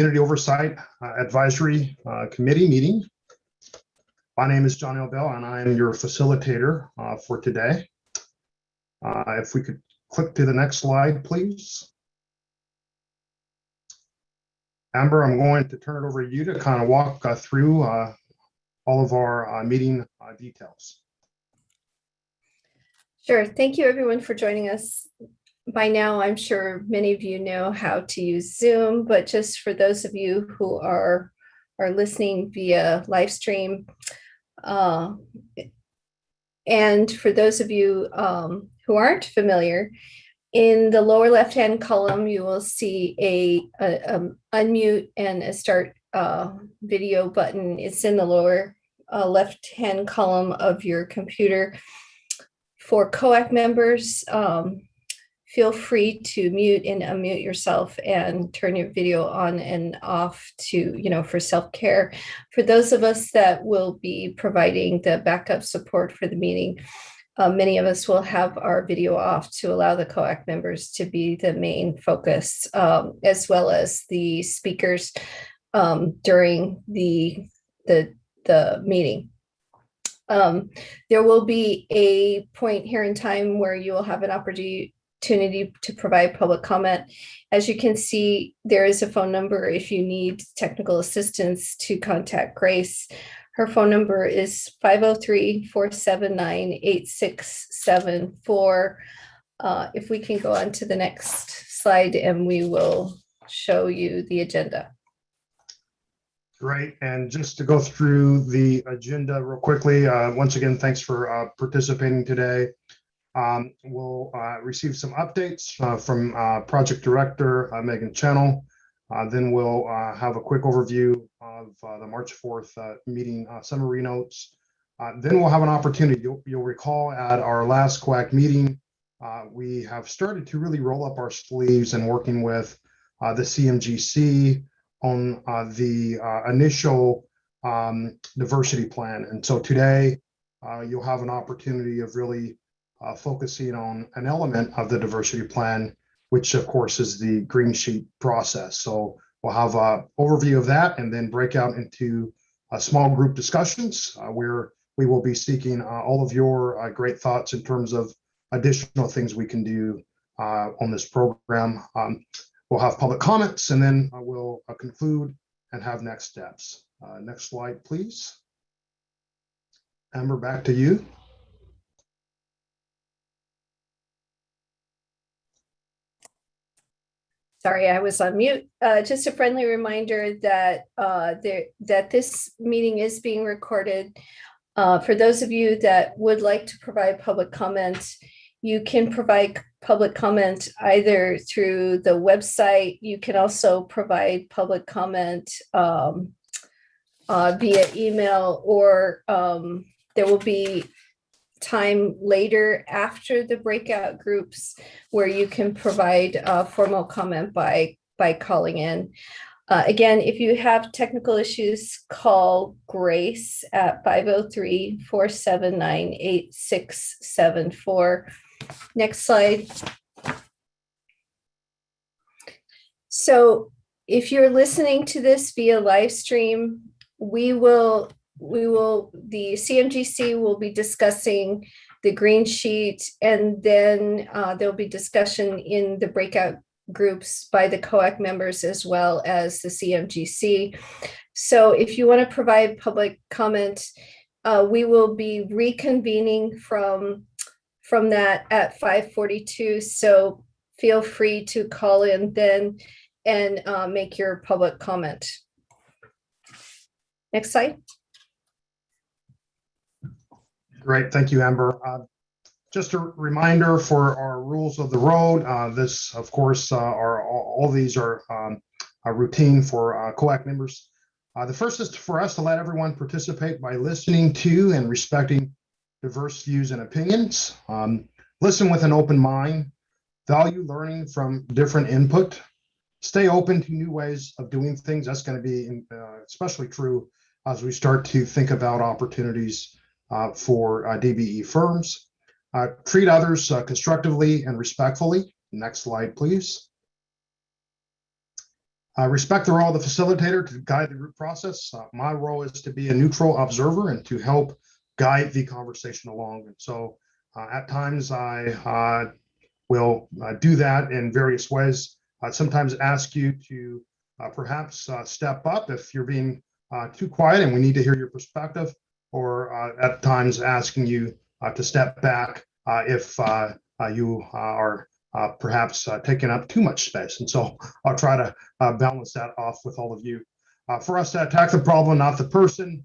Community Oversight Advisory Committee meeting. My name is John L. Bell, and I am your facilitator for today. If we could click to the next slide, please. Amber, I'm going to turn it over to you to kind of walk through all of our meeting details. Sure. Thank you, everyone, for joining us. By now, I'm sure many of you know how to use Zoom, but just for those of you who are listening via live stream, and for those of you who aren't familiar, in the lower left-hand column, you will see a unmute and a start video button. It's in the lower left-hand column of your computer. For COAC members, feel free to mute and unmute yourself and turn your video on and off to, for self-care. For those of us that will be providing the backup support for the meeting, many of us will have our video off to allow the COAC members to be the main focus, as well as the speakers during the meeting. There will be a point here in time where you will have an opportunity to provide public comment. As you can see, there is a phone number if you need technical assistance to contact Grace. Her phone number is 503-479-8674. If we can go on to the next slide, and we will show you the agenda. Great. And just to go through the agenda real quickly, once again, thanks for participating today. We'll receive some updates from Project Director Megan Channel. Then we'll have a quick overview of the March 4th meeting summary notes. Then we'll have an opportunity. You'll recall at our last COAC meeting, we have started to really roll up our sleeves and working with the CMGC on the initial diversity plan. And so today you'll have an opportunity of really focusing on an element of the diversity plan, which of course is the green sheet process. So we'll have an overview of that and then break out into small group discussions where we will be seeking all of your great thoughts in terms of additional things we can do on this program. We'll have public comments, and then we'll conclude and have next steps. Next slide, please. Amber, back to you. Sorry, I was on mute. Just a friendly reminder that that this meeting is being recorded. For those of you that would like to provide public comment, you can provide public comment either through the website. You can also provide public comment via email, or there will be time later after the breakout groups where you can provide formal comment by calling in. Again, if you have technical issues, call Grace at 503-479-8674. Next slide. So if you're listening to this via live stream, the CMGC will be discussing the green sheet, and then there'll be discussion in the breakout groups by the COAC members as well as the CMGC. So if you want to provide public comment, we will be reconvening from that at 5:42. So feel free to call in then and make your public comment. Next slide. Great, thank you, Amber. Just a reminder for our rules of the road. This, of course, all these are a routine for COAC members. The first is for us to let everyone participate by listening to and respecting diverse views and opinions. Listen with an open mind. Value learning from different input. Stay open to new ways of doing things. That's going to be especially true as we start to think about opportunities for DBE firms. Treat others constructively and respectfully. Next slide, please. I respect the role of the facilitator to guide the group process. My role is to be a neutral observer and to help guide the conversation along. And so at times I will do that in various ways. Sometimes ask you to perhaps step up if you're being too quiet and we need to hear your perspective, or at times asking you to step back if you are perhaps taking up too much space. And so I'll try to balance that off with all of you. For us to attack the problem, not the person,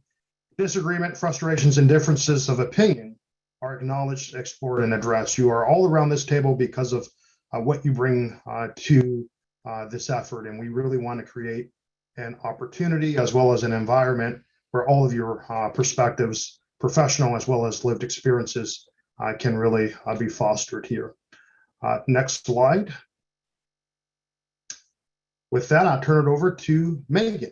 disagreement, frustrations, and differences of opinion are acknowledged, explored, and addressed. You are all around this table because of what you bring to this effort. And we really want to create an opportunity as well as an environment where all of your perspectives, professional as well as lived experiences, can really be fostered here. Next slide. With that, I'll turn it over to Megan.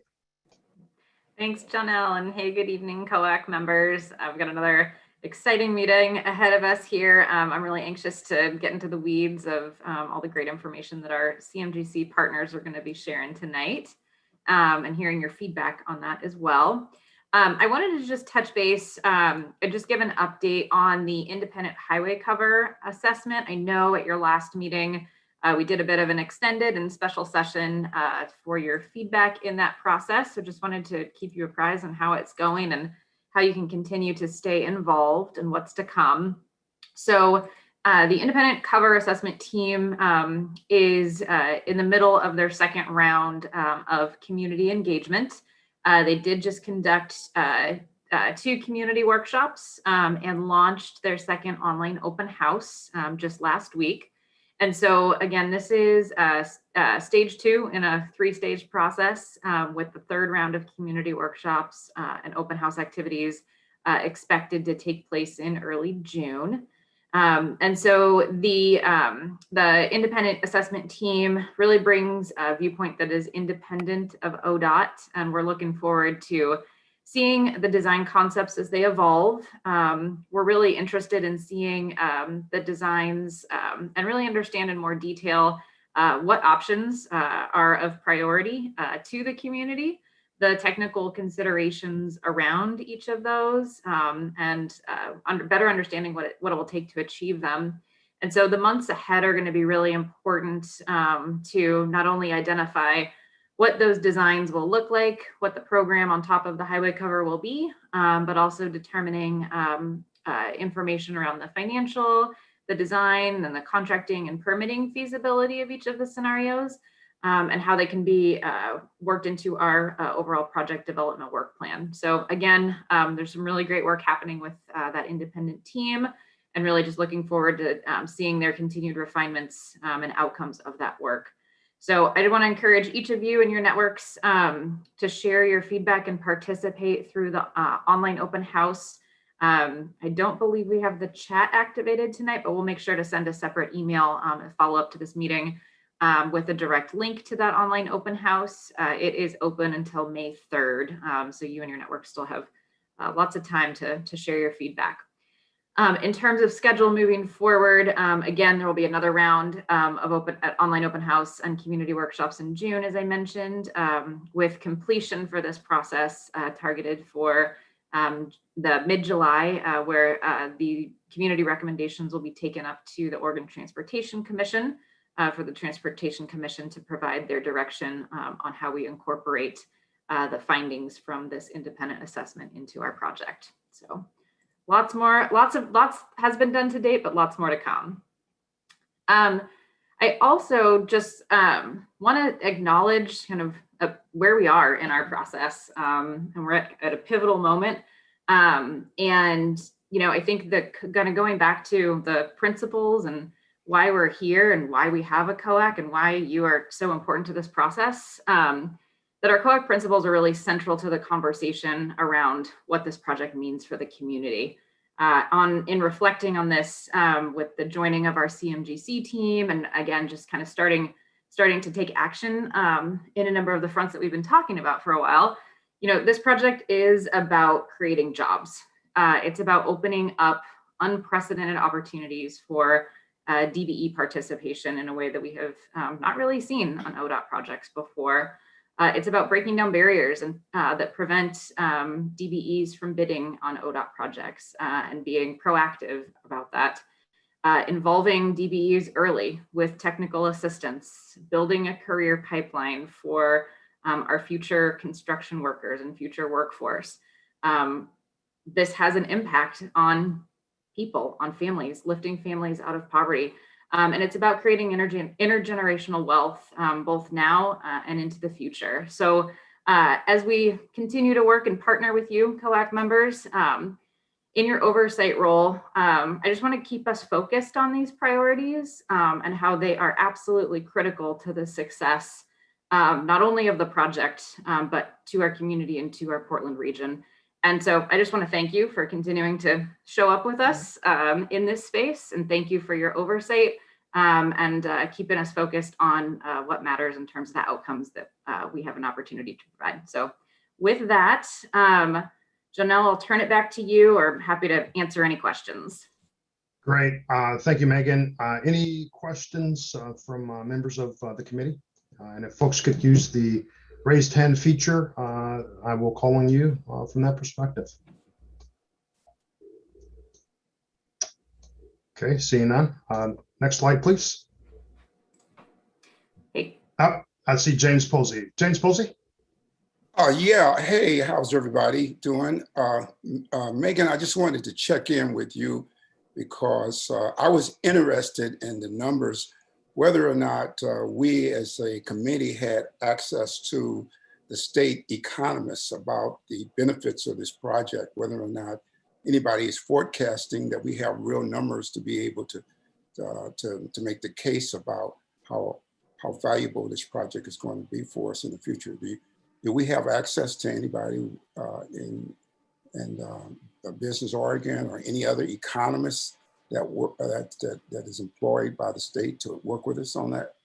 Thanks, Janelle, and hey, good evening, COAC members. I've got another exciting meeting ahead of us here. I'm really anxious to get into the weeds of all the great information that our CMGC partners are going to be sharing tonight, and hearing your feedback on that as well. I wanted to just touch base and just give an update on the independent highway cover assessment. I know at your last meeting, we did a bit of an extended and special session for your feedback in that process. So just wanted to keep you apprised on how it's going and how you can continue to stay involved in what's to come. So the independent cover assessment team is in the middle of their second round of community engagement. They did just conduct 2 community workshops and launched their second online open house just last week. And so again, this is stage 2 in a 3-stage process with the 3rd round of community workshops and open house activities expected to take place in early June. And so the independent assessment team really brings a viewpoint that is independent of ODOT, and we're looking forward to seeing the design concepts as they evolve. We're really interested in seeing the designs and really understand in more detail what options are of priority to the community, the technical considerations around each of those, and better understanding what it will take to achieve them. And so the months ahead are going to be really important to not only identify what those designs will look like, what the program on top of the highway cover will be, but also determining information around the financial, the design, and the contracting and permitting feasibility of each of the scenarios, and how they can be worked into our overall project development work plan. So again, there's some really great work happening with that independent team, and really just looking forward to seeing their continued refinements and outcomes of that work. So I want to encourage each of you and your networks to share your feedback and participate through the online open house. I don't believe we have the chat activated tonight, but we'll make sure to send a separate email and follow up to this meeting with a direct link to that online open house. It is open until May 3rd. So you and your network still have lots of time to share your feedback. In terms of schedule moving forward, again, there will be another round of online open house and community workshops in June, as I mentioned, with completion for this process targeted for the mid-July, where the community recommendations will be taken up to the Oregon Transportation Commission for the Transportation Commission to provide their direction on how we incorporate the findings from this independent assessment into our project. So lots has been done to date, but lots more to come. I also just want to acknowledge kind of where we are in our process, and we're at a pivotal moment. And you know, I think that going back to the principles and why we're here and why we have a COAC and why you are so important to this process, that our COAC principles are really central to the conversation around what this project means for the community. In reflecting on this with the joining of our CMGC team, and again, just kind of starting to take action in a number of the fronts that we've been talking about for a while, you know, this project is about creating jobs. It's about opening up unprecedented opportunities for DBE participation in a way that we have not really seen on ODOT projects before. It's about breaking down barriers and that prevent DBEs from bidding on ODOT projects and being proactive about that. Involving DBEs early with technical assistance, building a career pipeline for our future construction workers and future workforce. This has an impact on people, on families, lifting families out of poverty. And it's about creating intergenerational wealth, both now and into the future. So as we continue to work and partner with you, COAC members, in your oversight role, I just want to keep us focused on these priorities and how they are absolutely critical to the success, not only of the project, but to our community and to our Portland region. And so I just want to thank you for continuing to show up with us in this space, and thank you for your oversight and keeping us focused on what matters in terms of the outcomes that we have an opportunity to provide. So with that, Janelle, I'll turn it back to you, or happy to answer any questions. Great. Thank you, Megan. Any questions from members of the committee? And if folks could use the raised hand feature, I will call on you from that perspective. Okay, seeing none. Next slide, please. Hey. I see James Posey. James Posey? Yeah. Hey, how's everybody doing? Megan, I just wanted to check in with you because I was interested in the numbers, whether or not we as a committee had access to the state economists about the benefits of this project, whether or not anybody is forecasting that we have real numbers to be able to make the case about how valuable this project is going to be for us in the future. Do we have access to anybody in Business Oregon or any other economists that is employed by the state to work with us on that?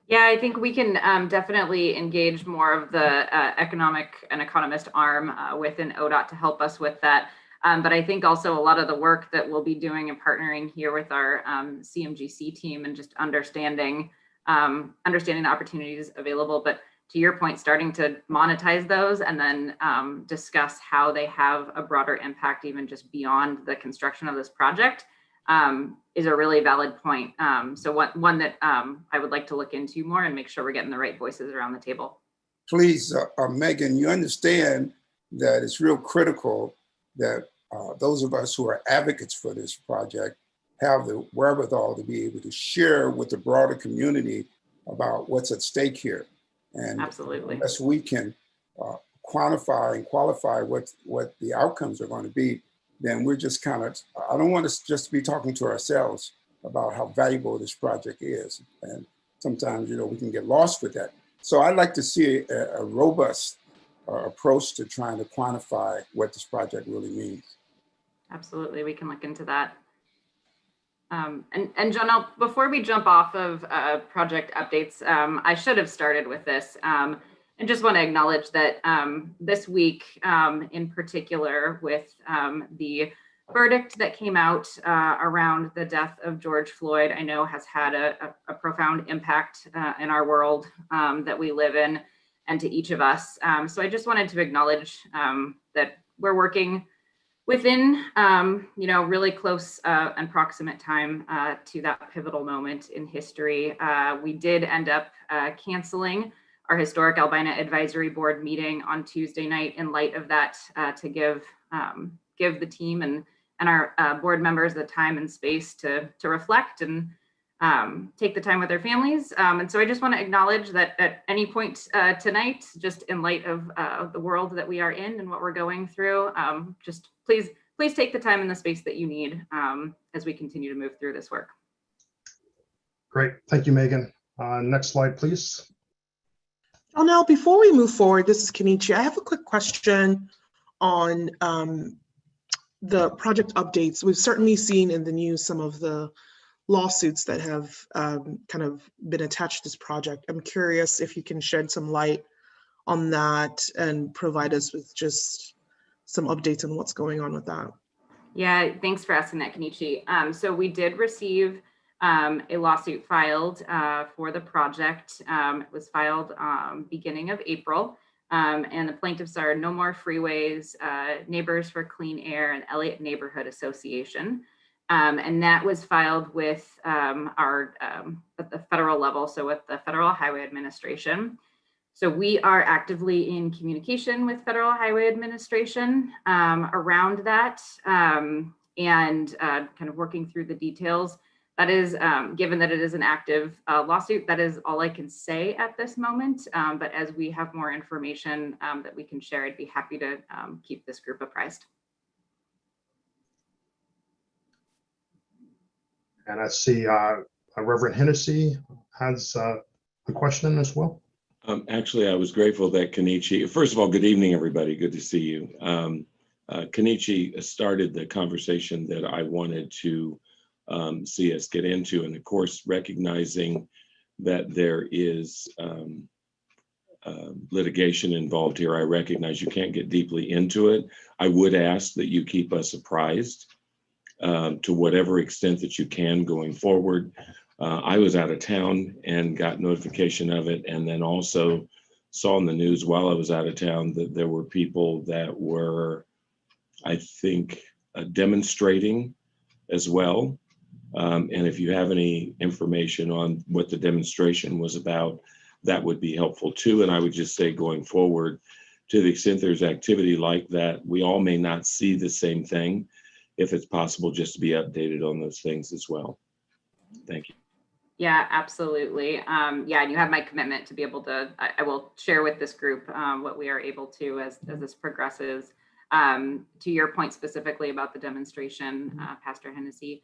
Yeah, I think we can definitely engage more of the economic and economist arm within ODOT to help us with that. But I think also a lot of the work that we'll be doing and partnering here with our CMGC team and just understanding the opportunities available. But to your point, starting to monetize those and then discuss how they have a broader impact even just beyond the construction of this project is a really valid point. So one that I would like to look into more and make sure we're getting the right voices around the table. Please, Megan, you understand that it's real critical that those of us who are advocates for this project have the wherewithal to be able to share with the broader community about what's at stake here. And absolutely, unless we can quantify and qualify what the outcomes are going to be, then we're just kind of, I don't want us just be talking to ourselves about how valuable this project is. And sometimes, we can get lost with that. So I'd like to see a robust approach to trying to quantify what this project really means. Absolutely, we can look into that. And Janelle, before we jump off of project updates, I should have started with this and just want to acknowledge that this week in particular with the verdict that came out around the death of George Floyd, I know has had a profound impact in our world that we live in and to each of us. So I just wanted to acknowledge that we're working within, really close and proximate time to that pivotal moment in history. We did end up canceling our historic Albina Advisory Board meeting on Tuesday night in light of that to give the team and our board members the time and space to reflect and take the time with their families. And so I just want to acknowledge that at any point tonight, just in light of the world that we are in and what we're going through, just please take the time and the space that you need as we continue to move through this work. Great. Thank you, Megan. Next slide, please. Now, before we move forward, this is Kenichi. I have a quick question on the project updates. We've certainly seen in the news some of the lawsuits that have kind of been attached to this project. I'm curious if you can shed some light on that and provide us with just some updates on what's going on with that. Yeah, thanks for asking that, Kenichi. So we did receive a lawsuit filed for the project. It was filed beginning of April. And the plaintiffs are No More Freeways, Neighbors for Clean Air, and Elliott Neighborhood Association. And that was filed with at the federal level, so with the Federal Highway Administration. So we are actively in communication with Federal Highway Administration around that and kind of working through the details. That is, given that it is an active lawsuit, that is all I can say at this moment. But as we have more information that we can share, I'd be happy to keep this group apprised. And I see Reverend Hennessy has a question as well. Actually, I was grateful that Kenichi, first of all, good evening, everybody. Good to see you. Kenichi started the conversation that I wanted to see us get into. And of course, recognizing that there is litigation involved here, I recognize you can't get deeply into it. I would ask that you keep us apprised to whatever extent that you can going forward. I was out of town and got notification of it, and then also saw in the news while I was out of town that there were people that were, I think, demonstrating as well. And if you have any information on what the demonstration was about, that would be helpful too. And I would just say going forward, to the extent there's activity like that, we all may not see the same thing. If it's possible, just to be updated on those things as well. Thank you. Yeah, absolutely. Yeah, and you have my commitment to be able to, I will share with this group what we are able to as this progresses. To your point specifically about the demonstration, Pastor Hennessy,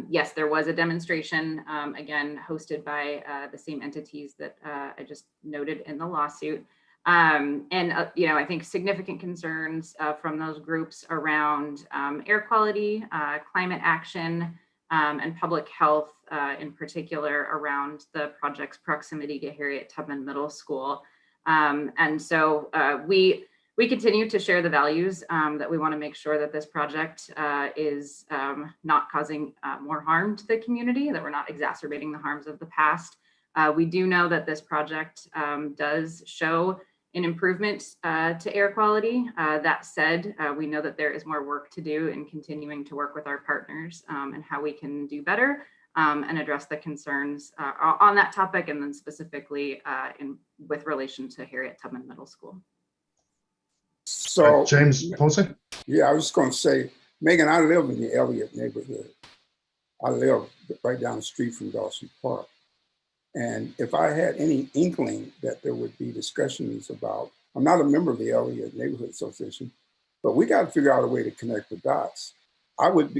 yes, there was a demonstration, again, hosted by the same entities that I just noted in the lawsuit. And, you know, I think significant concerns from those groups around air quality, climate action, and public health, in particular around the project's proximity to Harriet Tubman Middle School. And so we continue to share the values that we want to make sure that this project is not causing more harm to the community, that we're not exacerbating the harms of the past. We do know that this project does show an improvement to air quality. That said, we know that there is more work to do in continuing to work with our partners and how we can do better and address the concerns on that topic, and then specifically with relation to Harriet Tubman Middle School. So James Posey? yeah, I was just going to say, Megan, I live in the Elliott neighborhood. I live right down the street from Dawson Park. And if I had any inkling that there would be discussions about, I'm not a member of the Elliott Neighborhood Association, but we got to figure out a way to connect the dots. I would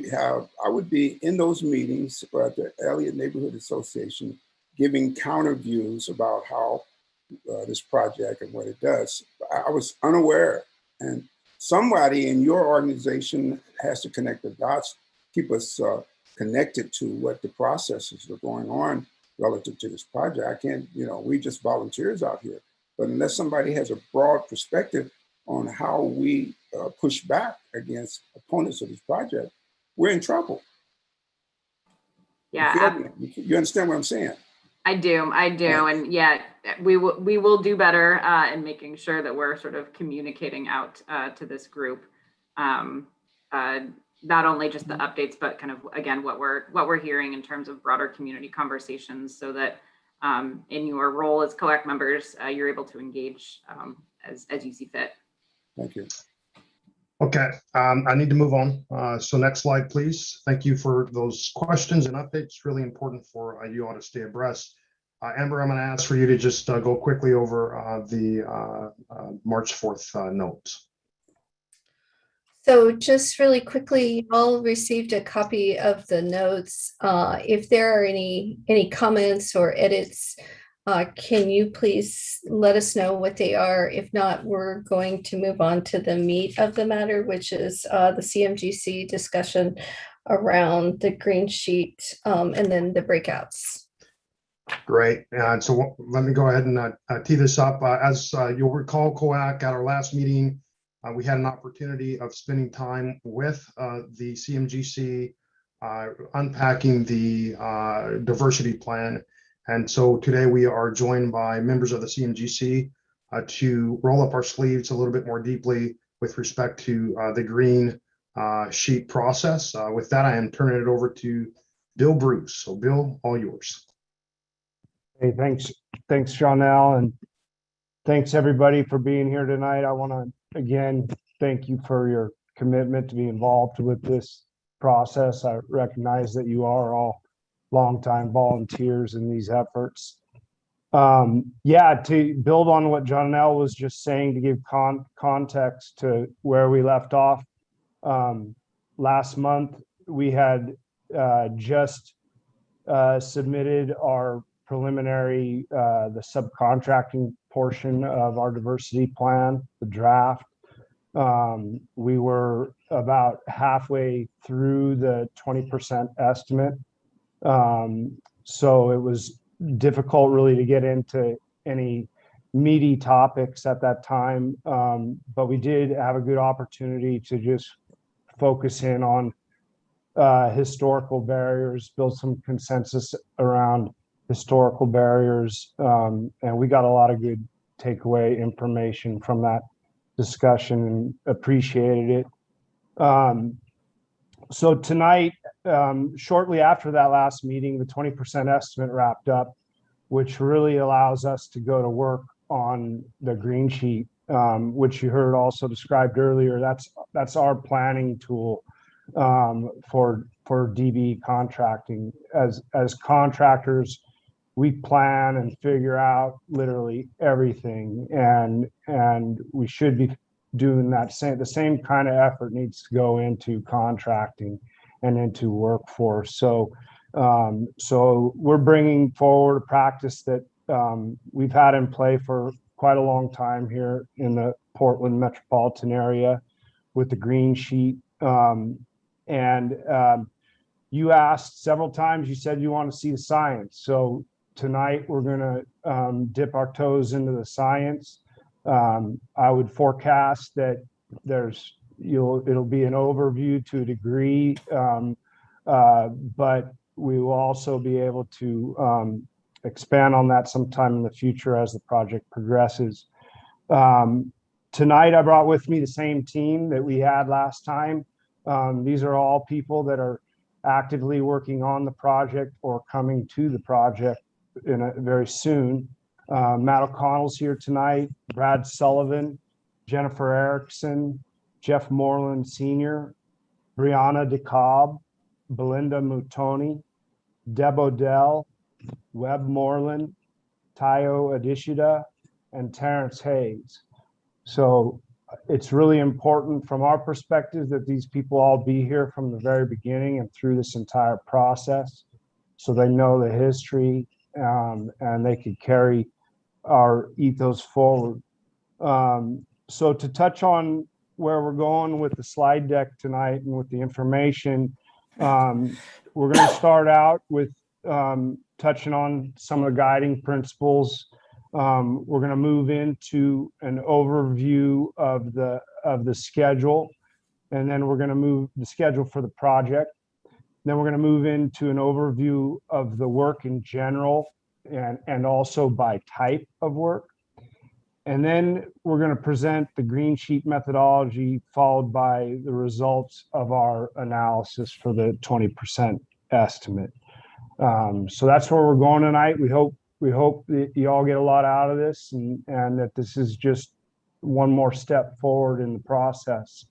be in those meetings at the Elliott Neighborhood Association, giving counter views about how this project and what it does. I was unaware, and somebody in your organization has to connect the dots, keep us connected to what the processes are going on relative to this project. I can't, you know, we just volunteers out here, but unless somebody has a broad perspective on how we push back against opponents of this project, we're in trouble. Yeah, you understand what I'm saying? I do, and yeah, we will do better in making sure that we're sort of communicating out to this group, not only just the updates, but kind of again what we're hearing in terms of broader community conversations, so that in your role as COAC members, you're able to engage as you see fit. Thank you. Okay, I need to move on. So next slide, please. Thank you for those questions and updates. Really important for you all to stay abreast. Amber, I'm going to ask for you to just go quickly over the March 4th notes. So just really quickly, you all received a copy of the notes. If there are any comments or edits, can you please let us know what they are? If not, we're going to move on to the meat of the matter, which is the CMGC discussion around the green sheet and then the breakouts. Great. And so let me go ahead and tee this up. As you'll recall, COAC at our last meeting, we had an opportunity of spending time with the CMGC unpacking the diversity plan. And so today we are joined by members of the CMGC to roll up our sleeves a little bit more deeply with respect to the green sheet process. With that, I am turning it over to Bill Bruce. So Bill, all yours. Hey, thanks, Jonelle, and thanks everybody for being here tonight. I want to again thank you for your commitment to be involved with this process. I recognize that you are all longtime volunteers in these efforts. Yeah, to build on what Jonelle was just saying, to give context to where we left off, last month we had just submitted our preliminary, the subcontracting portion of our diversity plan, the draft. We were about halfway through the 20% estimate. So it was difficult really to get into any meaty topics at that time. But we did have a good opportunity to just focus in on historical barriers, build some consensus around historical barriers. And we got a lot of good takeaway information from that discussion and appreciated it. So tonight, shortly after that last meeting, the 20% estimate wrapped up, which really allows us to go to work on the green sheet, which you heard also described earlier. That's our planning tool for DBE contracting. As contractors, we plan and figure out literally everything, and we should be doing the same kind of effort needs to go into contracting and into workforce. So we're bringing forward a practice that we've had in play for quite a long time here in the Portland metropolitan area with the green sheet. You asked several times, you said you want to see the science. So tonight we're going to dip our toes into the science. I would forecast that it'll be an overview to a degree, but we will also be able to expand on that sometime in the future as the project progresses. Tonight I brought with me the same team that we had last time. These are all people that are actively working on the project or coming to the project very soon. Matt O'Connell's here tonight, Brad Sullivan, Jennifer Erickson, Jeff Moreland Sr., Brianna DeCobb, Belinda Mutoni, Deb Odell, Webb Moreland, Tayo Adishida, and Terrence Hayes. So it's really important from our perspective that these people all be here from the very beginning and through this entire process, so they know the history and they could carry our ethos forward. So to touch on where we're going with the slide deck tonight and with the information, we're going to start out with touching on some of the guiding principles. We're going to move into an overview of the schedule, and then we're going to move the schedule for the project. Then we're going to move into an overview of the work in general and also by type of work. And then we're going to present the green sheet methodology, followed by the results of our analysis for the 20% estimate. So that's where we're going tonight. We hope that you all get a lot out of this and that this is just one more step forward in the process.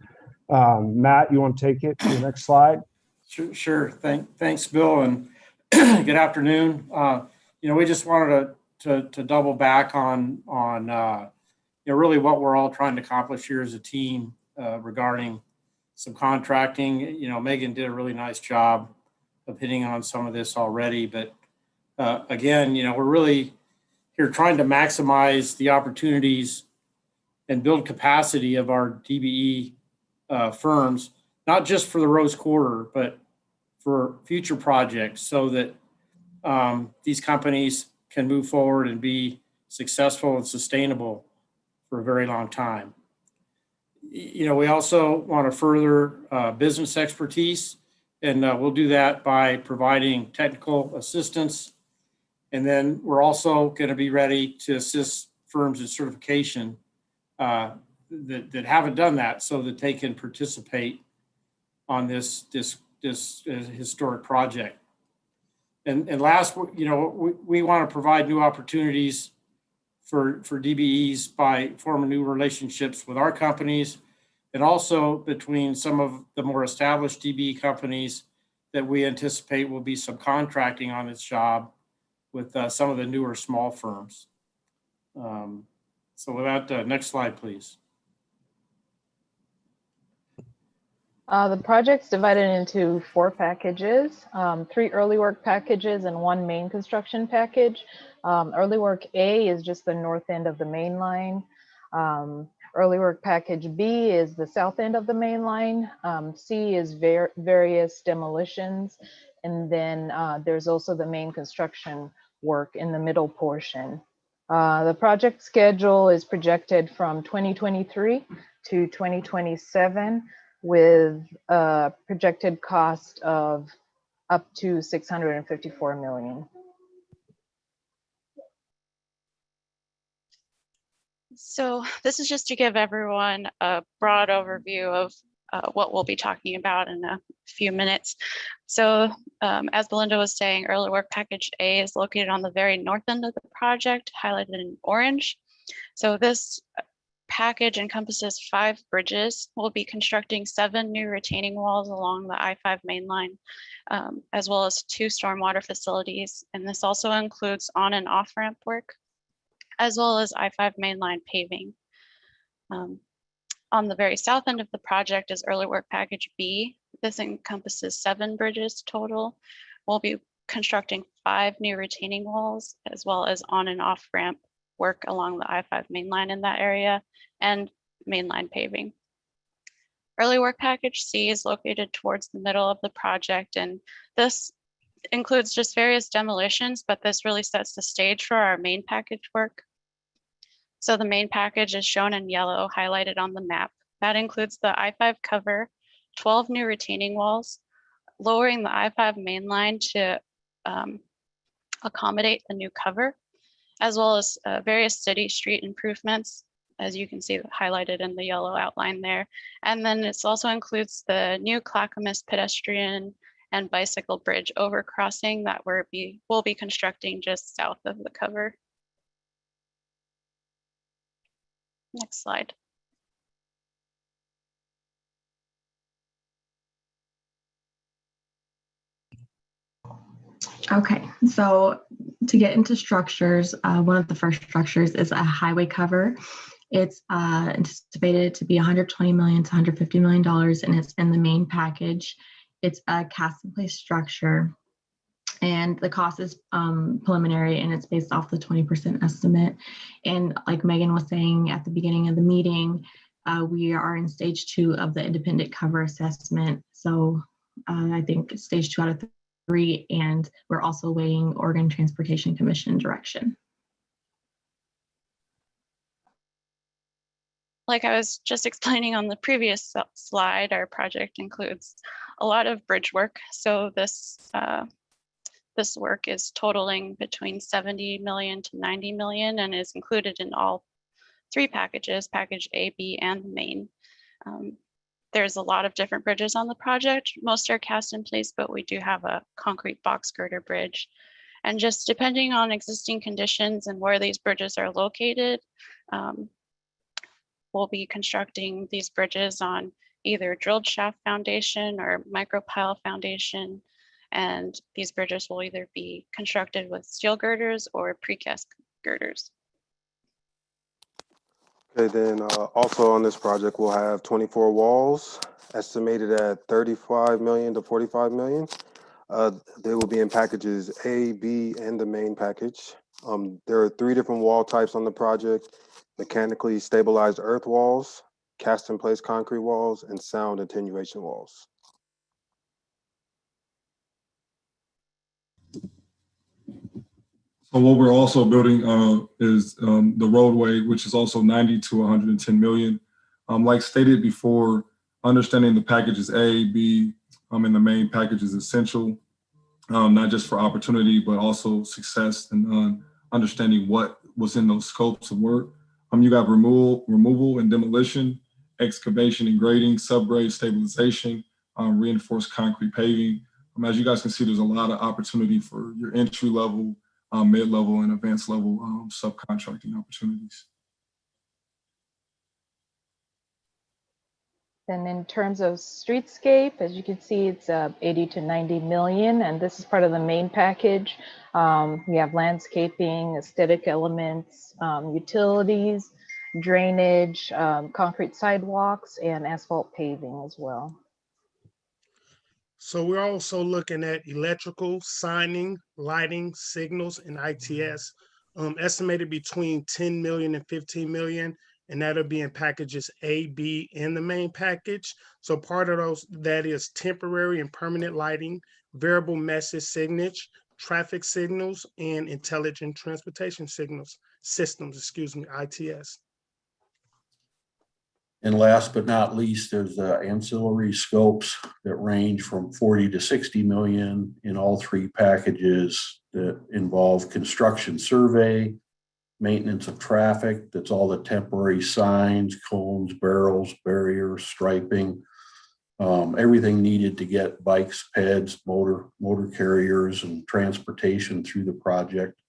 Matt, you want to take it to the next slide? Sure. Thanks, Bill, and good afternoon. We just wanted to double back on really what we're all trying to accomplish here as a team regarding subcontracting. Megan did a really nice job of hitting on some of this already, but again, we're really here trying to maximize the opportunities and build capacity of our DBE firms, not just for the Rose Quarter, but for future projects, so that these companies can move forward and be successful and sustainable for a very long time. We also want to further business expertise And we'll do that by providing technical assistance. And then we're also going to be ready to assist firms in certification that haven't done that, so that they can participate on this historic project. And last, we want to provide new opportunities for DBEs by forming new relationships with our companies, and also between some of the more established DBE companies that we anticipate will be subcontracting on this job with some of the newer small firms. So with that, next slide, please. The project's divided into 4 packages, 3 early work packages and 1 main construction package. Early work A is just the north end of the main line. Early work package B is the south end of the main line. C is various demolitions. And then there's also the main construction work in the middle portion. The project schedule is projected from 2023 to 2027 with a projected cost of up to $654 million. So this is just to give everyone a broad overview of what we'll be talking about in a few minutes. So as Belinda was saying, early work package A is located on the very north end of the project, highlighted in orange. So this package encompasses 5 bridges. We'll be constructing 7 new retaining walls along the I-5 main line, as well as 2 stormwater facilities. And this also includes on and off ramp work, as well as I-5 mainline paving. On the very south end of the project is early work package B. This encompasses 7 bridges total. We'll be constructing 5 new retaining walls, as well as on and off ramp work along the I-5 mainline in that area, and mainline paving. Early work package C is located towards the middle of the project, and this includes just various demolitions, but this really sets the stage for our main package work. So the main package is shown in yellow, highlighted on the map. That includes the I-5 cover, 12 new retaining walls, lowering the I-5 mainline to accommodate the new cover, as well as various city street improvements, as you can see highlighted in the yellow outline there. And then it also includes the new Clackamas pedestrian and bicycle bridge overcrossing that we'll be constructing just south of the cover. Next slide. Okay, so to get into structures, one of the first structures is a highway cover. It's anticipated to be $120 million to $150 million, and it's in the main package. It's a cast in place structure, and the cost is preliminary, and it's based off the 20% estimate. And like Megan was saying at the beginning of the meeting, we are in stage 2 of the independent cover assessment. So I think stage 2 out of 3, and we're also awaiting Oregon Transportation Commission direction. Like I was just explaining on the previous slide, our project includes a lot of bridge work. So this work is totaling between 70 million to 90 million and is included in all 3 packages, package A, B, and the main. There's a lot of different bridges on the project. Most are cast in place, but we do have a concrete box girder bridge. And just depending on existing conditions and where these bridges are located, we'll be constructing these bridges on either drilled shaft foundation or micropile foundation. And these bridges will either be constructed with steel girders or precast girders. Okay, then also on this project, we'll have 24 walls, estimated at 35 million to 45 million. They will be in packages A, B, and the main package. There are 3 different wall types on the project: mechanically stabilized earth walls, cast in place concrete walls, and sound attenuation walls. So what we're also building is the roadway, which is also 90 to 110 million. Like stated before, understanding the packages A, B, in the main package is essential, not just for opportunity, but also success and understanding what was in those scopes of work. You got removal and demolition, excavation and grading, subgrade stabilization, reinforced concrete paving. As you guys can see, there's a lot of opportunity for your entry level, mid-level, and advanced level subcontracting opportunities. And in terms of streetscape, as you can see, it's 80 to 90 million, and this is part of the main package. We have landscaping, aesthetic elements, utilities, drainage, concrete sidewalks, and asphalt paving as well. So we're also looking at electrical, signing, lighting, signals, and ITS, estimated between 10 million and 15 million. And that'll be in packages A, B, and the main package. So part of those, that is temporary and permanent lighting, variable message signage, traffic signals, and intelligent transportation systems, ITS. And last but not least, there's ancillary scopes that range from 40 to 60 million in all three packages that involve construction survey, maintenance of traffic, that's all the temporary signs, cones, barrels, barriers, striping, everything needed to get bikes, peds, motor carriers, and transportation through the project.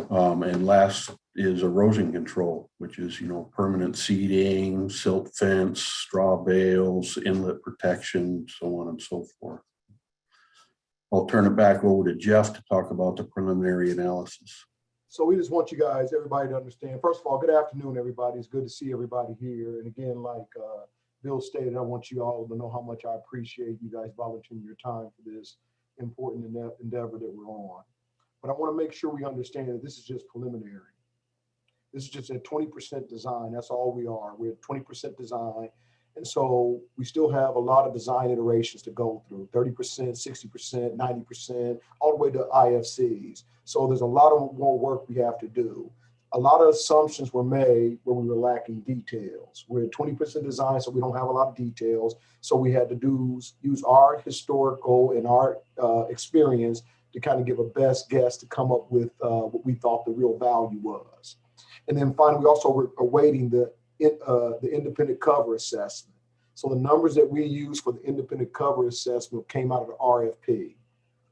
And last is erosion control, which is, permanent seeding, silt fence, straw bales, inlet protection, so on and so forth. I'll turn it back over to Jeff to talk about the preliminary analysis. So we just want you guys, everybody to understand, first of all, good afternoon, everybody. It's good to see everybody here. And again, like Bill stated, I want you all to know how much I appreciate you guys volunteering your time for this important endeavor that we're on. But I want to make sure we understand that this is just preliminary. This is just a 20% design. That's all we are. We're at 20% design. And so we still have a lot of design iterations to go through, 30%, 60%, 90%, all the way to IFCs. So there's a lot of more work we have to do. A lot of assumptions were made where we were lacking details. We're at 20% design, so we don't have a lot of details. So we had to use our historical and our experience to kind of give a best guess to come up with what we thought the real value was. And then finally, we also were awaiting the independent cover assessment. So the numbers that we use for the independent cover assessment came out of the RFP.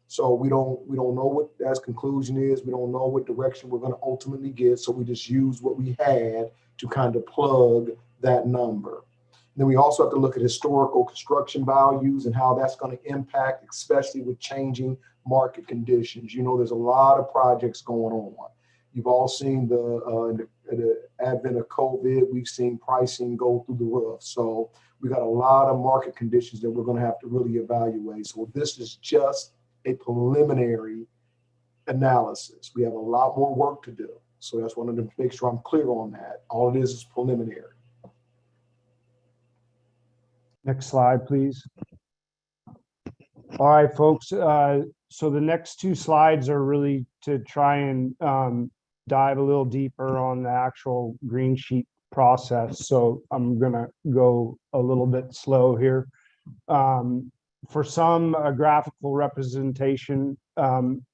So we don't know what that conclusion is. We don't know what direction we're going to ultimately get. So we just use what we had to kind of plug that number. And then we also have to look at historical construction values and how that's going to impact, especially with changing market conditions. There's a lot of projects going on. You've all seen the advent of COVID. We've seen pricing go through the roof. So we got a lot of market conditions that we're going to have to really evaluate. So this is just a preliminary analysis. We have a lot more work to do. So that's wanted to make sure I'm clear on that. All it is preliminary. Next slide, please. All right, folks. So the next two slides are really to try and dive a little deeper on the actual green sheet process. So I'm going to go a little bit slow here. For some, a graphical representation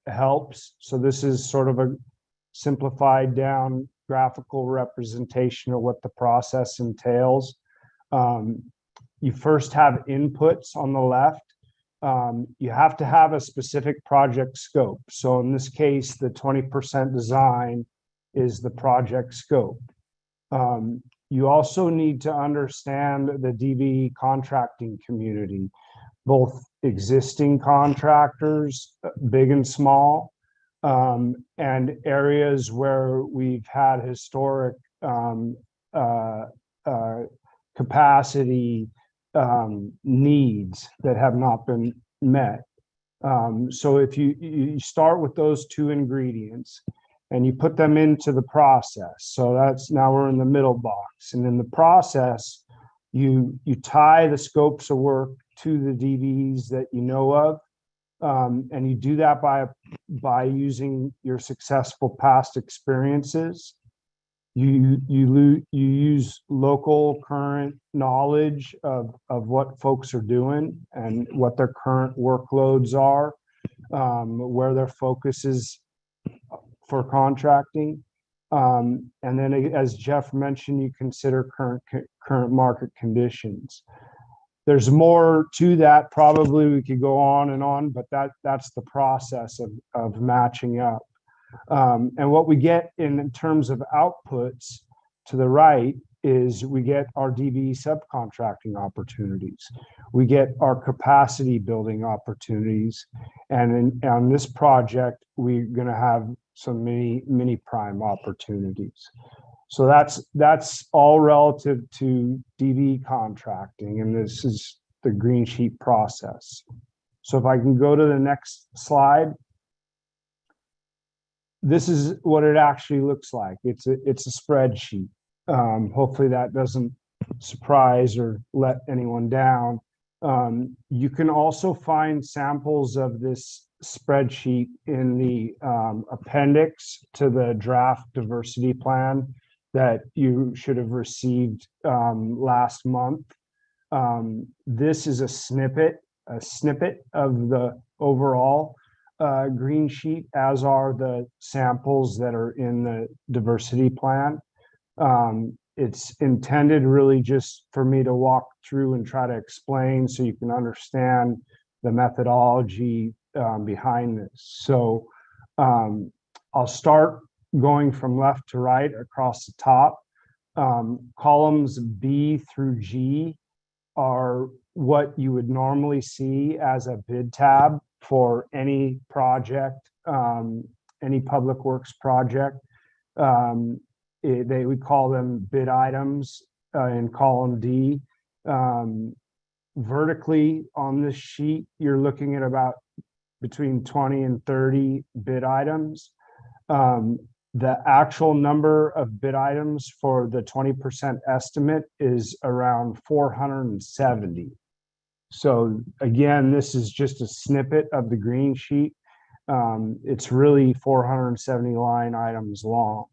helps. So this is sort of a simplified down graphical representation of what the process entails. You first have inputs on the left. You have to have a specific project scope. So in this case, the 20% design is the project scope. You also need to understand the DBE contracting community, both existing contractors, big and small, and areas where we've had historic capacity needs that have not been met. So if you start with those two ingredients and you put them into the process, so that's now we're in the middle box, and in the process you tie the scopes of work to the DBEs that you know of, and you do that by using your successful past experiences. you use local current knowledge of what folks are doing and what their current workloads are, where their focus is for contracting. And then as Jeff mentioned, you consider current market conditions. There's more to that. Probably we could go on and on, but that's the process of matching up. And what we get in terms of outputs to the right is we get our DBE subcontracting opportunities. We get our capacity building opportunities. And on this project, we're going to have some mini prime opportunities. So that's all relative to DBE contracting. And this is the green sheet process. So if I can go to the next slide. This is what it actually looks like. It's a spreadsheet. Hopefully that doesn't surprise or let anyone down. You can also find samples of this spreadsheet in the appendix to the draft diversity plan that you should have received last month. This is a snippet of the overall green sheet, as are the samples that are in the diversity plan. It's intended really just for me to walk through and try to explain so you can understand the methodology behind this. So I'll start going from left to right across the top. Columns B through G are what you would normally see as a bid tab for any project, any public works project. We call them bid items in column D. Vertically on this sheet, you're looking at about between 20 and 30 bid items. The actual number of bid items for the 20% estimate is around 470. So again, this is just a snippet of the green sheet. It's really 470 line items long.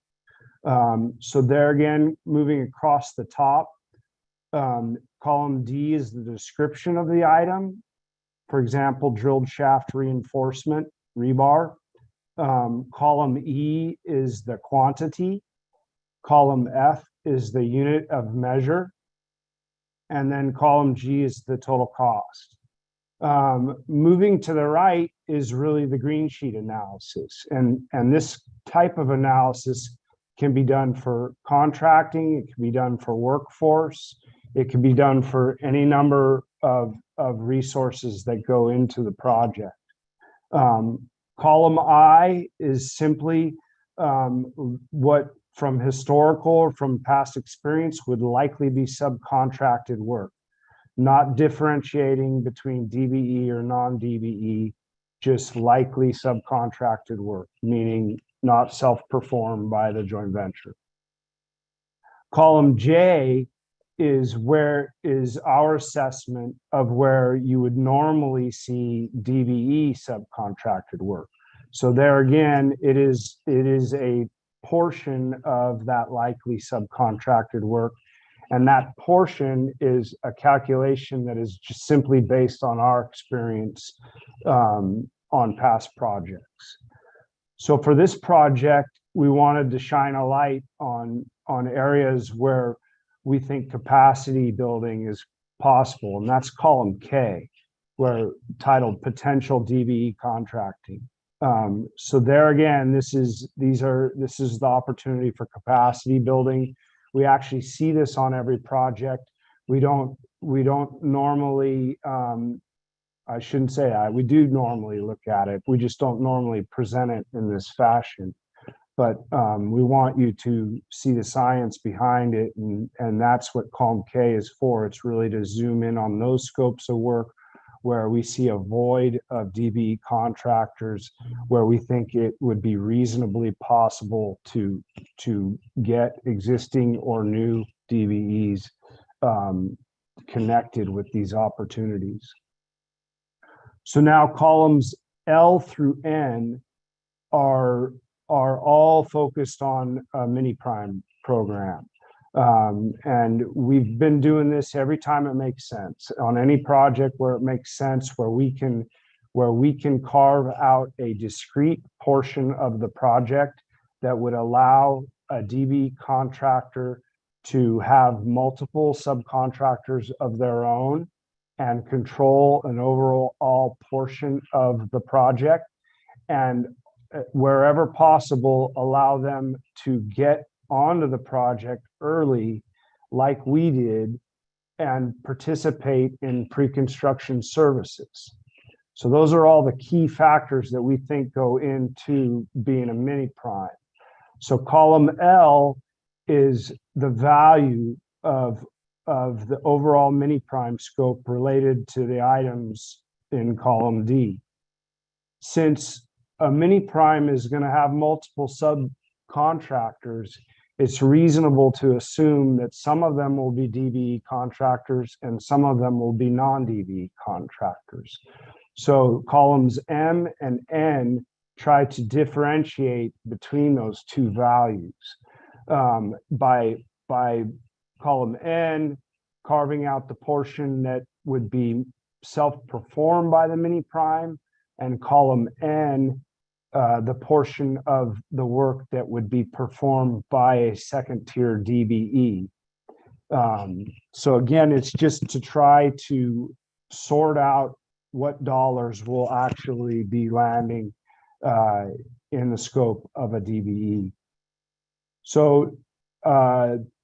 So there again, moving across the top, column D is the description of the item. For example, drilled shaft reinforcement, rebar. Column E is the quantity. Column F is the unit of measure. And then column G is the total cost. Moving to the right is really the green sheet analysis. And this type of analysis can be done for contracting, it can be done for workforce, it can be done for any number of resources that go into the project. Column I is simply what from historical or from past experience would likely be subcontracted work, not differentiating between DBE or non-DBE, just likely subcontracted work, meaning not self-performed by the joint venture. Column J is our assessment of where you would normally see DBE subcontracted work. So there again, it is a portion of that likely subcontracted work. And that portion is a calculation that is just simply based on our experience on past projects. So for this project, we wanted to shine a light on areas where we think capacity building is possible. And that's column K, where titled potential DBE contracting. So there again, this is the opportunity for capacity building. We actually see this on every project. We don't normally, I shouldn't say that, we do normally look at it. We just don't normally present it in this fashion. But we want you to see the science behind it, and that's what column K is for. It's really to zoom in on those scopes of work where we see a void of DBE contractors, where we think it would be reasonably possible to get existing or new DBEs connected with these opportunities. So now columns L through N are all focused on mini prime program. And we've been doing this every time it makes sense on any project where it makes sense, where we can carve out a discrete portion of the project that would allow a DBE contractor to have multiple subcontractors of their own and control an overall portion of the project, and wherever possible, allow them to get onto the project early, like we did, and participate in pre-construction services. So those are all the key factors that we think go into being a mini prime. So column L is the value of the overall mini prime scope related to the items in column D. Since a mini prime is going to have multiple subcontractors, it's reasonable to assume that some of them will be DBE contractors and some of them will be non-DBE contractors. So columns M and N try to differentiate between those two values by column N carving out the portion that would be self-performed by the mini prime, and column N the portion of the work that would be performed by a second tier DBE. So again, it's just to try to sort out what dollars will actually be landing in the scope of a DBE. So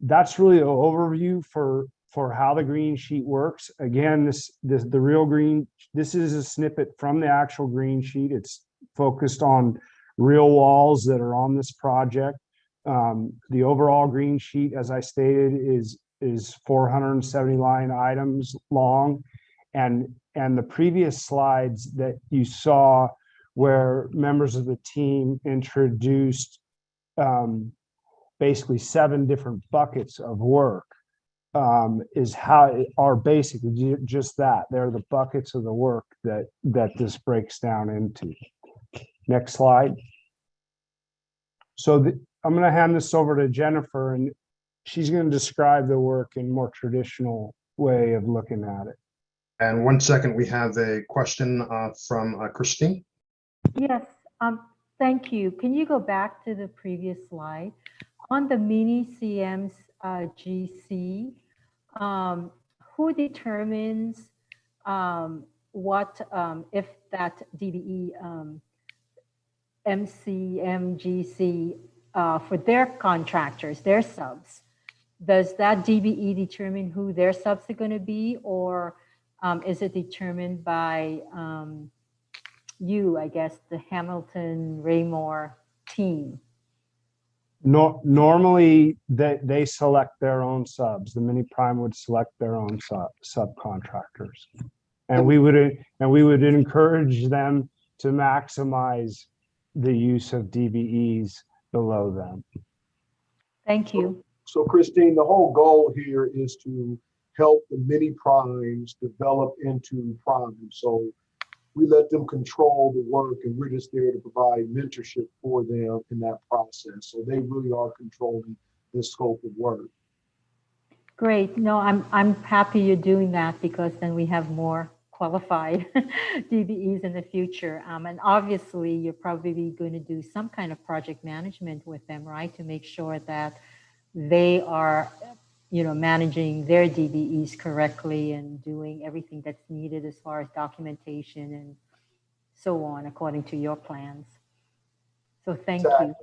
that's really an overview for how the green sheet works. Again, this is a snippet from the actual green sheet. It's focused on real walls that are on this project. The overall green sheet, as I stated, is 470 line items long, and the previous slides that you saw where members of the team introduced basically 7 different buckets of work are basically just that. They're the buckets of the work that this breaks down into. Next slide. So I'm going to hand this over to Jennifer, and she's going to describe the work in a more traditional way of looking at it. And 1 second, we have a question from Christine. Yes, thank you. Can you go back to the previous slide? On the mini CMs GC, who determines what, if that DBE MCMGC for their contractors, their subs, does that DBE determine who their subs are going to be, or is it determined by you, I guess, the Hamilton Raymore team? No, normally they select their own subs. The mini prime would select their own subcontractors, and we would encourage them to maximize the use of DBEs below them. Thank you. So Christine, the whole goal here is to help the mini primes develop into primes. So we let them control the work, and we're just there to provide mentorship for them in that process. So they really are controlling the scope of work. Great. No, I'm happy you're doing that, because then we have more qualified DBEs in the future. And obviously, you're probably going to do some kind of project management with them, right, to make sure that they are, managing their DBEs correctly and doing everything that's needed as far as documentation and so on, according to your plans. So thank you.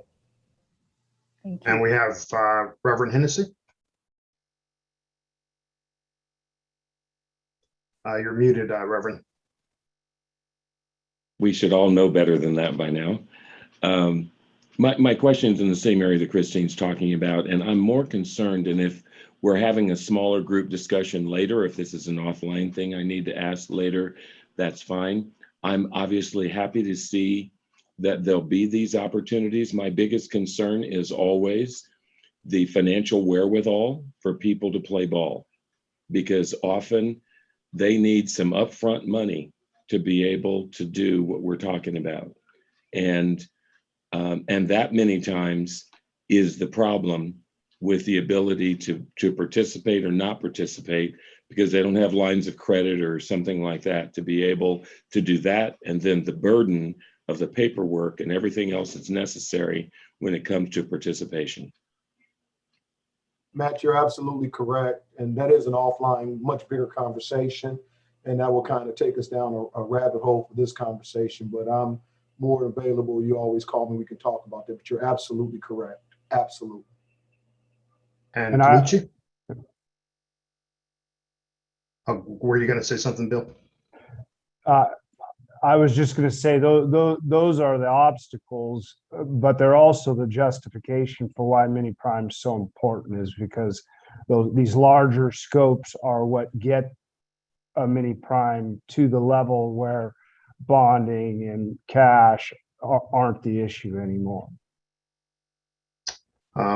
Thank you. And we have Reverend Hennessy. You're muted, Reverend. We should all know better than that by now. My question's in the same area that Christine's talking about, and I'm more concerned, and if we're having a smaller group discussion later, if this is an offline thing I need to ask later, that's fine. I'm obviously happy to see that there'll be these opportunities. My biggest concern is always the financial wherewithal for people to play ball, because often they need some upfront money to be able to do what we're talking about. And that many times is the problem with the ability to participate or not participate because they don't have lines of credit or something like that, to be able to do that. And then the burden of the paperwork and everything else that's necessary when it comes to participation. Matt, you're absolutely correct. And that is an offline, much bigger conversation. And that will kind of take us down a rabbit hole for this conversation. But I'm more than available. You always call me. We can talk about that. But you're absolutely correct. Absolutely. And Kenichi? Were you going to say something, Bill? I was just going to say those are the obstacles, but they're also the justification for why mini prime is so important, is because these larger scopes are what get a mini prime to the level where bonding and cash aren't the issue anymore.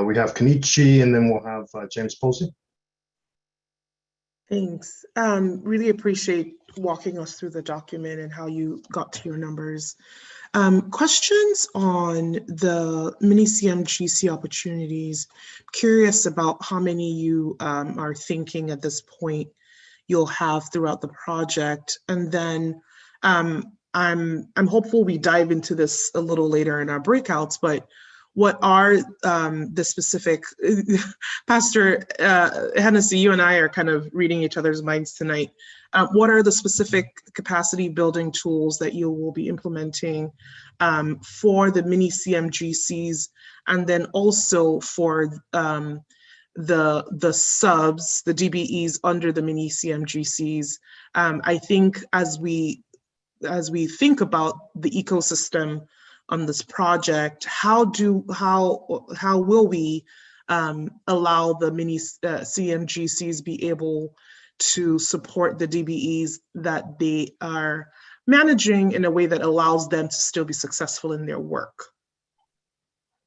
We have Kenichi, and then we'll have James Posey. Thanks. Really appreciate walking us through the document and how you got to your numbers. Questions on the mini CMGC opportunities. Curious about how many you are thinking at this point you'll have throughout the project. And then I'm hopeful we dive into this a little later in our breakouts, but what are the specific, Pastor Hennessy, you and I are kind of reading each other's minds tonight. What are the specific capacity building tools that you will be implementing for the mini CMGCs, and then also for the subs, the DBEs under the mini CMGCs? I think as we think about the ecosystem on this project, how will we allow the mini CMGCs be able to support the DBEs that they are managing in a way that allows them to still be successful in their work?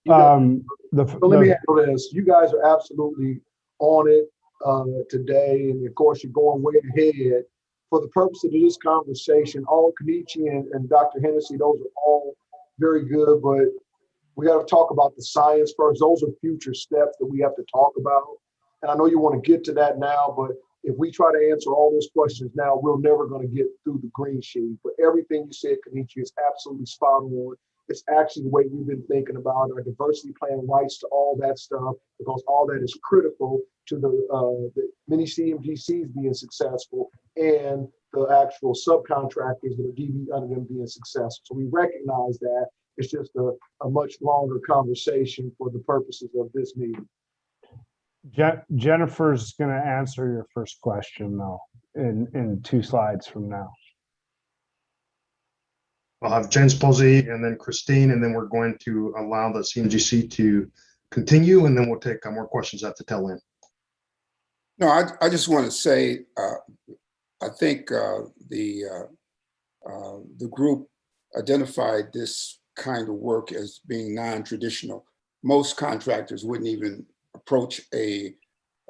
Let me handle this. You guys are absolutely on it today, and of course you're going way ahead. For the purpose of this conversation, all Kenichi and Dr. Hennessy, those are all very good, but we got to talk about the science first. Those are future steps that we have to talk about. And I know you want to get to that now, but if we try to answer all those questions now, we're never going to get through the green sheet. But everything you said, Kenichi, is absolutely spot on. It's actually the way we've been thinking about our diversity plan, rights to all that stuff, because all that is critical to the mini CMGCs being successful and the actual subcontractors that are DB under them being successful. So we recognize that. It's just a much longer conversation for the purposes of this meeting. Jennifer's going to answer your first question, though, in 2 slides from now. I'll have James Posey and then Christine, and then we're going to allow the CMGC to continue, and then we'll take more questions at the tail end. No, I just want to say, I think the group identified this kind of work as being non-traditional. Most contractors wouldn't even approach a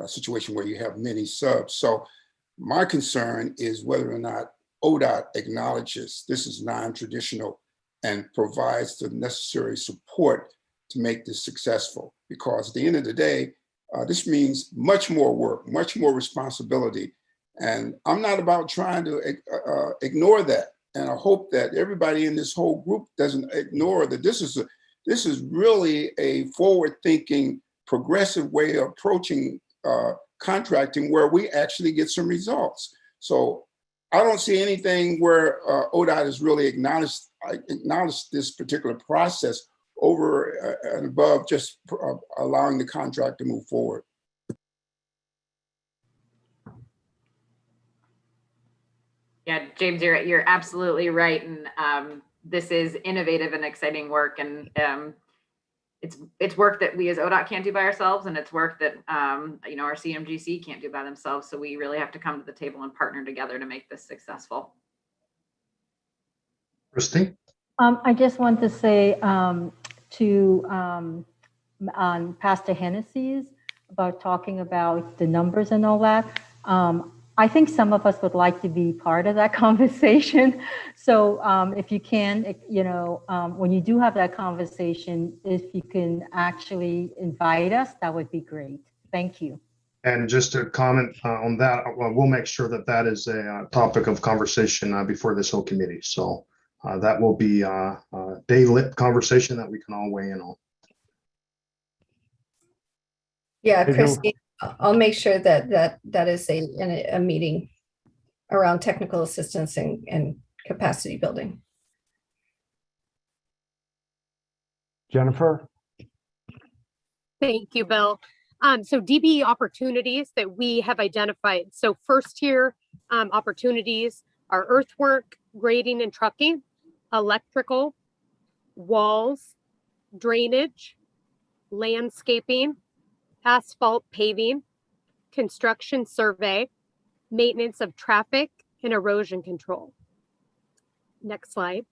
situation where you have many subs. So my concern is whether or not ODOT acknowledges this is non-traditional and provides the necessary support to make this successful. Because at the end of the day, this means much more work, much more responsibility. And I'm not about trying to ignore that. And I hope that everybody in this whole group doesn't ignore that this is really a forward-thinking, progressive way of approaching contracting where we actually get some results. So I don't see anything where ODOT has really acknowledged this particular process over and above just allowing the contract to move forward. Yeah, James, you're absolutely right, and this is innovative and exciting work, and it's work that we as ODOT can't do by ourselves, and it's work that our CMGC can't do by themselves. So we really have to come to the table and partner together to make this successful. Christine? I just want to say to Pastor Hennessy's about talking about the numbers and all that. I think some of us would like to be part of that conversation. So if you can, when you do have that conversation, if you can actually invite us, that would be great. Thank you. And just to comment on that, we'll make sure that that is a topic of conversation before this whole committee. So that will be a day-lit conversation that we can all weigh in on. Yeah, Christy, I'll make sure that is a meeting around technical assistance and capacity building. Jennifer? Thank you, Bill. So DBE opportunities that we have identified. So first tier opportunities are earthwork, grading and trucking, electrical, walls, drainage, landscaping, asphalt paving, construction survey, maintenance of traffic, and erosion control. Next slide.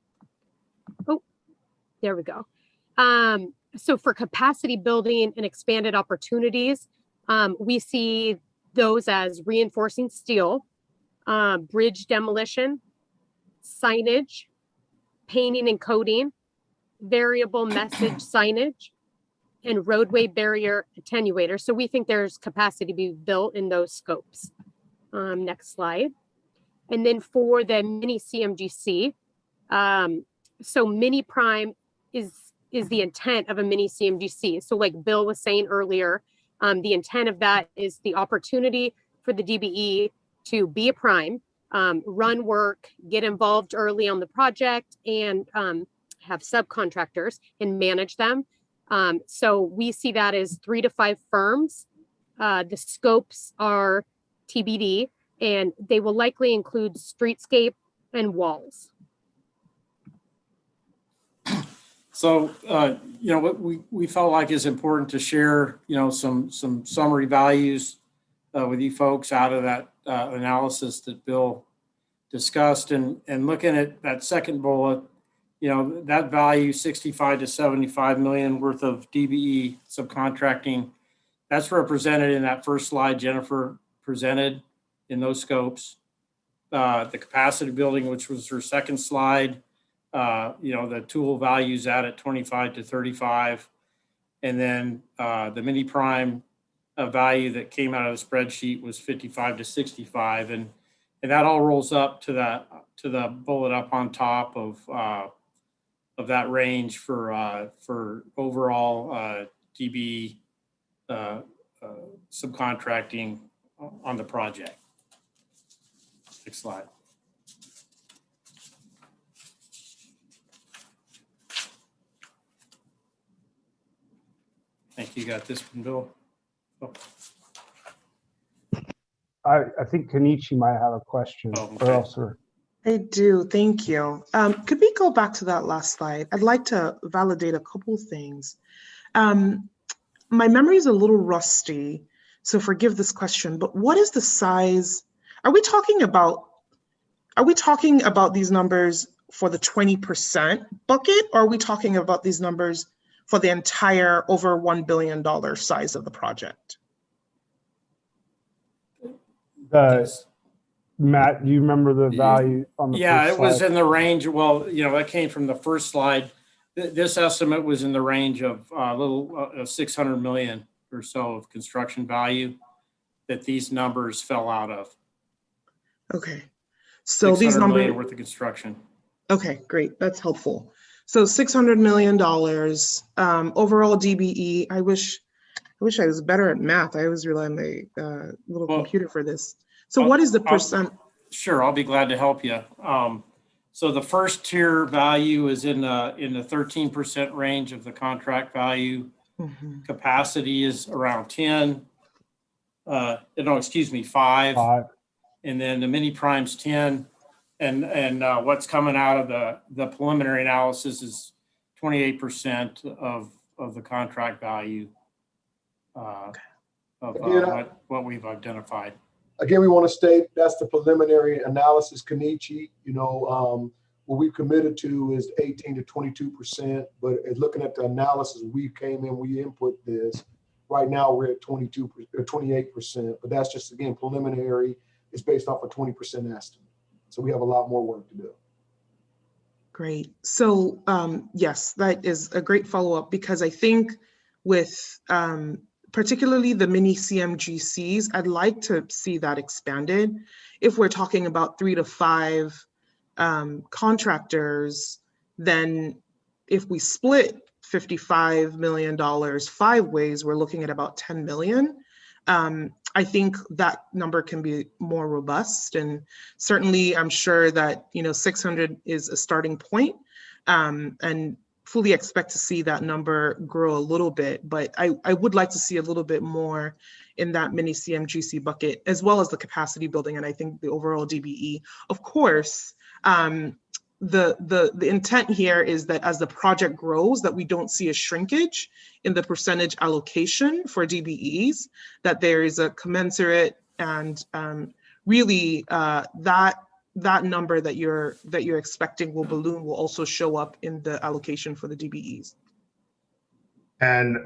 Oh, there we go. So for capacity building and expanded opportunities, we see those as reinforcing steel, bridge demolition, signage, painting and coating, variable message signage, and roadway barrier attenuator. So we think there's capacity to be built in those scopes. Next slide. And then for the mini CMGC, so mini prime is the intent of a mini CMGC. So like Bill was saying earlier, the intent of that is the opportunity for the DBE to be a prime, run work, get involved early on the project, and have subcontractors and manage them. So we see that as 3 to 5 firms. The scopes are TBD, and they will likely include streetscape and walls. So, what we felt like is important to share, some summary values with you folks out of that analysis that Bill discussed, and looking at that second bullet, that value 65 to 75 million worth of DBE subcontracting, that's represented in that first slide Jennifer presented in those scopes. The capacity building, which was her second slide, the tool values out at 25 to 35. And then the mini prime value that came out of the spreadsheet was 55 to 65. And that all rolls up to the bullet up on top of that range for overall DBE subcontracting on the project. Next slide. Thank you. Got this one, Bill. Oh. I think Kenichi might have a question. Oh, okay. Or else we're... I do, thank you. Could we go back to that last slide? I'd like to validate a couple things. My memory is a little rusty, so forgive this question, but what is the size? Are we talking about these numbers for the 20% bucket, or are we talking about these numbers for the entire over $1 billion size of the project? Matt, do you remember the value on the Yeah, first it was slide? in the range. Well, that came from the first slide. This estimate was in the range of a little 600 million or so of construction value that these numbers fell out of. Okay, so these numbers million worth of construction. Okay, great. That's helpful. So $600 million overall DBE. I wish I was better at math. I always rely on my little computer for this. So what is the percent? Sure, I'll be glad to help you. So the first tier value is in the 13% range of the contract value. Mm-hmm. Capacity is around 10. No, excuse me, 5. And then the mini prime's 10. And what's coming out of the preliminary analysis is 28% of the contract value of what we've identified. Again, we want to state that's the preliminary analysis, Kenichi. What we've committed to is 18 to 22%, but looking at the analysis, we came in, we input this. Right now, we're at 22 or 28%, but that's just, again, preliminary. is based off a 20% estimate. So we have a lot more work to do. Great. So yes, that is a great follow-up, because I think with particularly the mini CMGCs, I'd like to see that expanded. If we're talking about 3 to 5 contractors, then if we split $55 million 5 ways, we're looking at about 10 million. I think that number can be more robust, and certainly I'm sure that 600 is a starting point, and fully expect to see that number grow a little bit. But I would like to see a little bit more in that mini CMGC bucket, as well as the capacity building, and I think the overall DBE. Of course, the intent here is that as the project grows, that we don't see a shrinkage in the percentage allocation for DBEs, that there is a commensurate and really that number that you're expecting will balloon will also show up in the allocation for the DBEs. And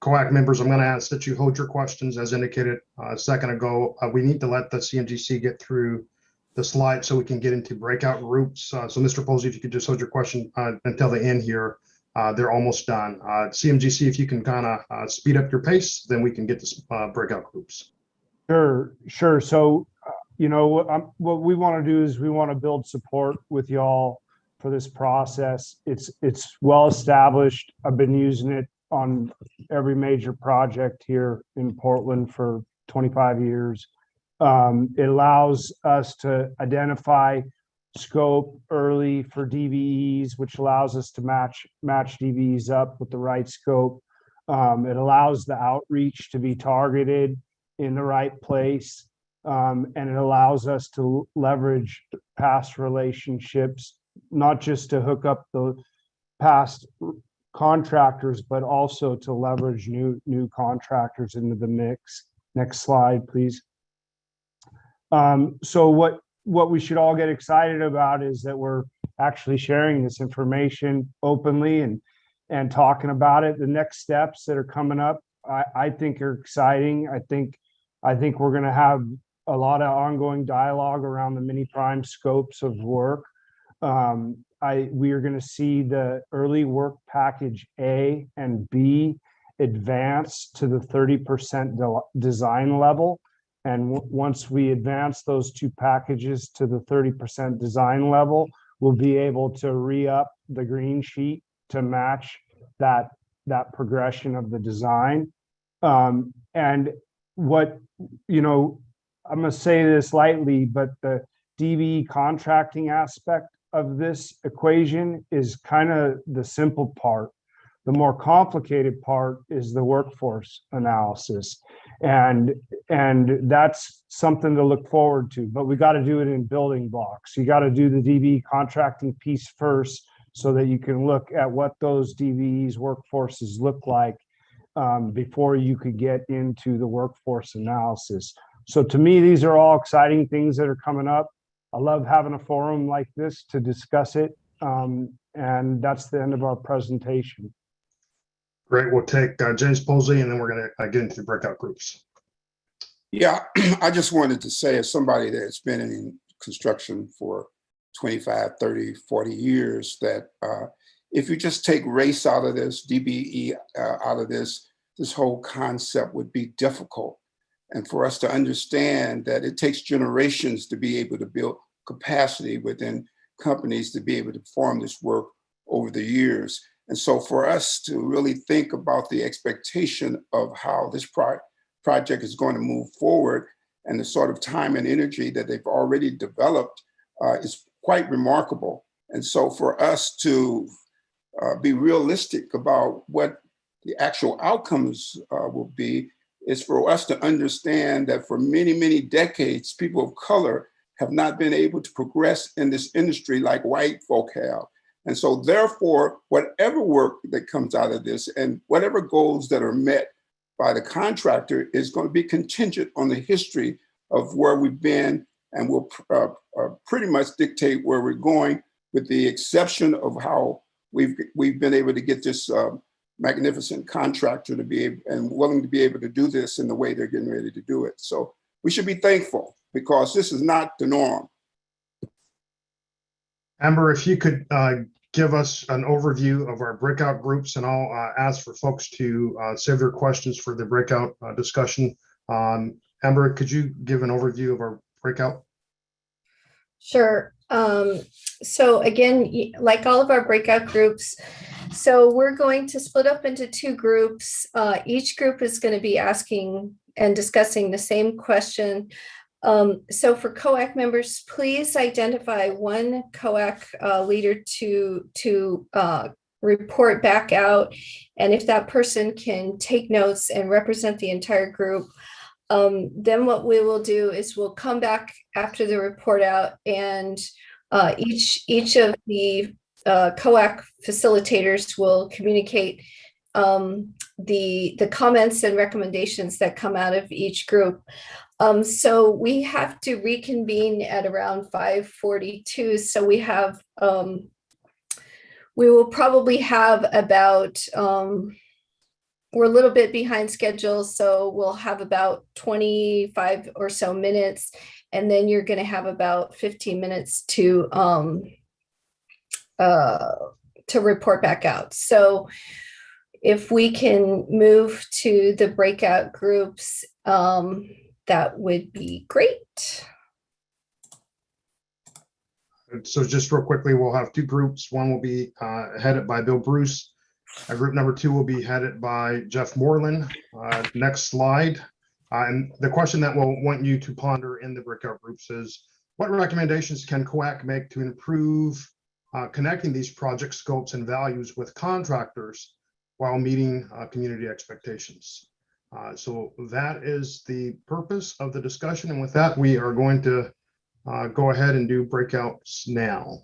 COAC members, I'm going to ask that you hold your questions as indicated a second ago. We need to let the CMGC get through the slide so we can get into breakout groups. So Mr. Posey, if you could just hold your question until the end here, they're almost done. CMGC, if you can kind of speed up your pace, then we can get to breakout groups. Sure. So, what we want to do is we want to build support with y'all for this process. It's well established. I've been using it on every major project here in Portland for 25 years. It allows us to identify scope early for DBEs, which allows us to match DBEs up with the right scope. It allows the outreach to be targeted in the right place, and it allows us to leverage past relationships, not just to hook up the past contractors, but also to leverage new contractors into the mix. Next slide, please. So what we should all get excited about is that we're actually sharing this information openly and talking about it. The next steps that are coming up, I think are exciting. I think we're going to have a lot of ongoing dialogue around the mini prime scopes of work. We are going to see the early work package A and B advance to the 30% design level. And once we advance those 2 packages to the 30% design level, we'll be able to re-up the green sheet to match that progression of the design. And what, I'm going to say this lightly, but the DBE contracting aspect of this equation is kind of the simple part. The more complicated part is the workforce analysis. And that's something to look forward to, but we got to do it in building blocks. You got to do the DBE contracting piece first so that you can look at what those DBEs workforces look like before you could get into the workforce analysis. So to me, these are all exciting things that are coming up. I love having a forum like this to discuss it. And that's the end of our presentation. Great. We'll take James Posey, and then we're going to get into the breakout groups. Yeah, I just wanted to say, as somebody that's been in construction for 25, 30, 40 years, that if you just take race out of this, DBE out of this whole concept would be difficult. And for us to understand that it takes generations to be able to build capacity within companies to be able to perform this work over the years. And so for us to really think about the expectation of how this project is going to move forward and the sort of time and energy that they've already developed is quite remarkable. And so for us to be realistic about what the actual outcomes will be is for us to understand that for many, many decades, people of color have not been able to progress in this industry like white folk have. And so therefore, whatever work that comes out of this and whatever goals that are met by the contractor is going to be contingent on the history of where we've been, and will pretty much dictate where we're going, with the exception of how we've been able to get this magnificent contractor to be able and willing to be able to do this in the way they're getting ready to do it. So we should be thankful, because this is not the norm. Amber, if you could give us an overview of our breakout groups, and I'll ask for folks to save their questions for the breakout discussion. Amber, could you give an overview of our breakout? Sure. So again, like all of our breakout groups, so we're going to split up into two groups. Each group is going to be asking and discussing the same question. So for COAC members, please identify one COAC leader to report back out. And if that person can take notes and represent the entire group, then what we will do is we'll come back after the report out, and each of the COAC facilitators will communicate the comments and recommendations that come out of each group. So we have to reconvene at around 5:42. So we have we will probably have about we're a little bit behind schedule, so we'll have about 25 or so minutes, and then you're going to have about 15 minutes to report back out. So if we can move to the breakout groups, that would be great. So just real quickly, we'll have two groups. One will be headed by Bill Bruce. Group number two will be headed by Jeff Moreland. Next slide. And the question that we'll want you to ponder in the breakout groups is, what recommendations can COAC make to improve connecting these project scopes and values with contractors while meeting community expectations? So that is the purpose of the discussion. And with that, we are going to go ahead and do breakouts now.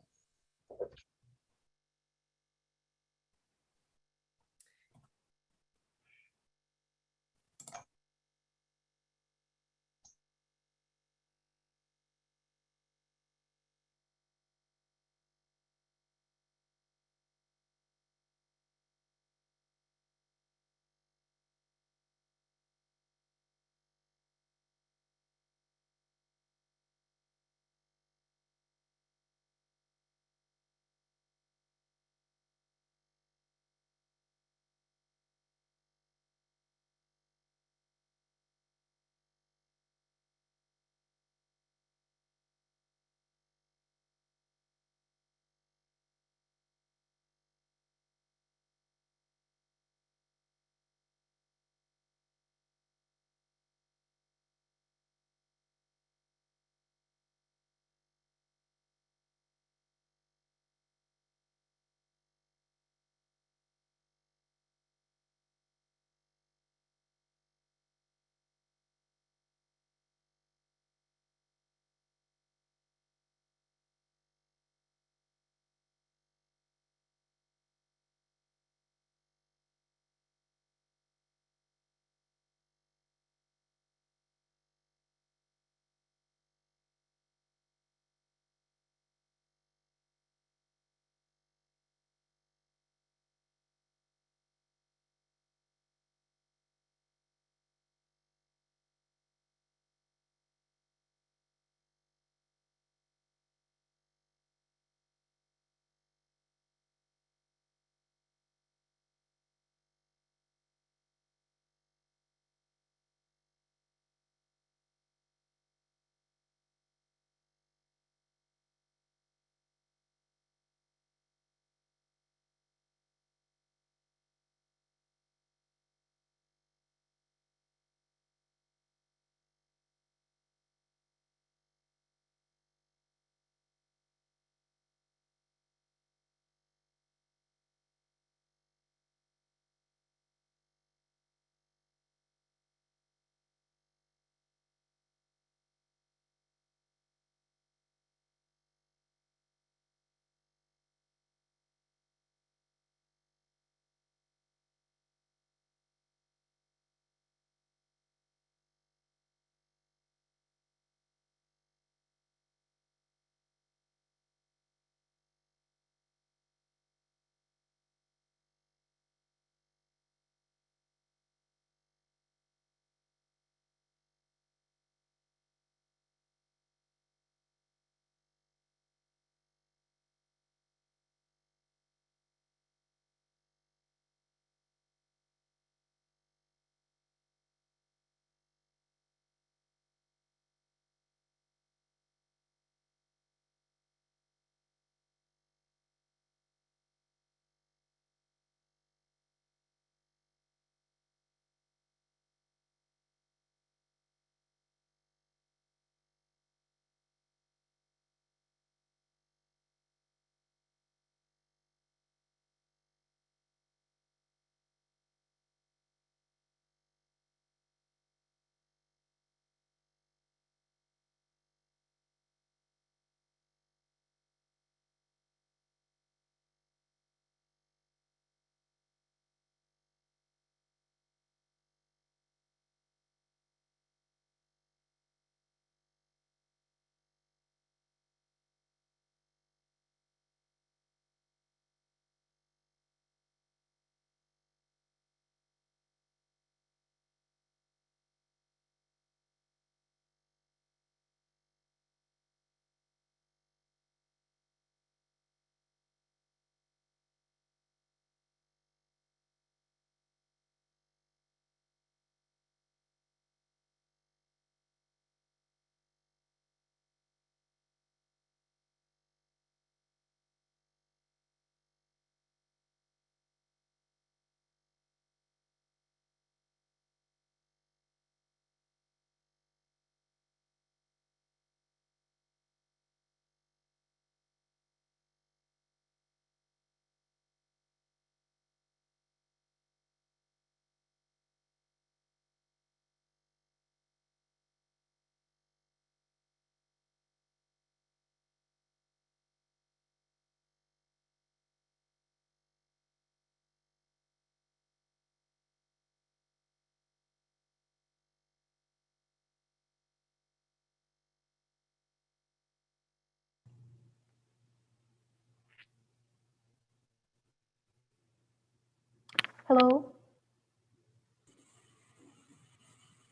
Hello?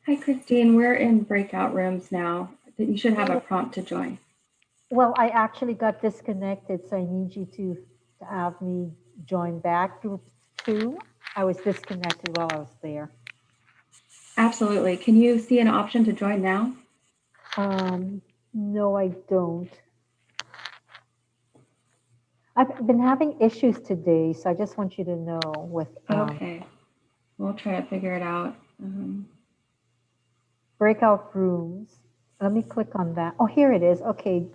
Hi, Christine. We're in breakout rooms now. You should have a prompt to join. Well, I actually got disconnected, so I need you to have me join back group 2. I was disconnected while I was there. Absolutely. Can you see an option to join now? No, I don't. I've been having issues today, so I just want you to know with Okay. We'll try to figure it out. breakout rooms. Let me click on that. Oh, here it is. Okay.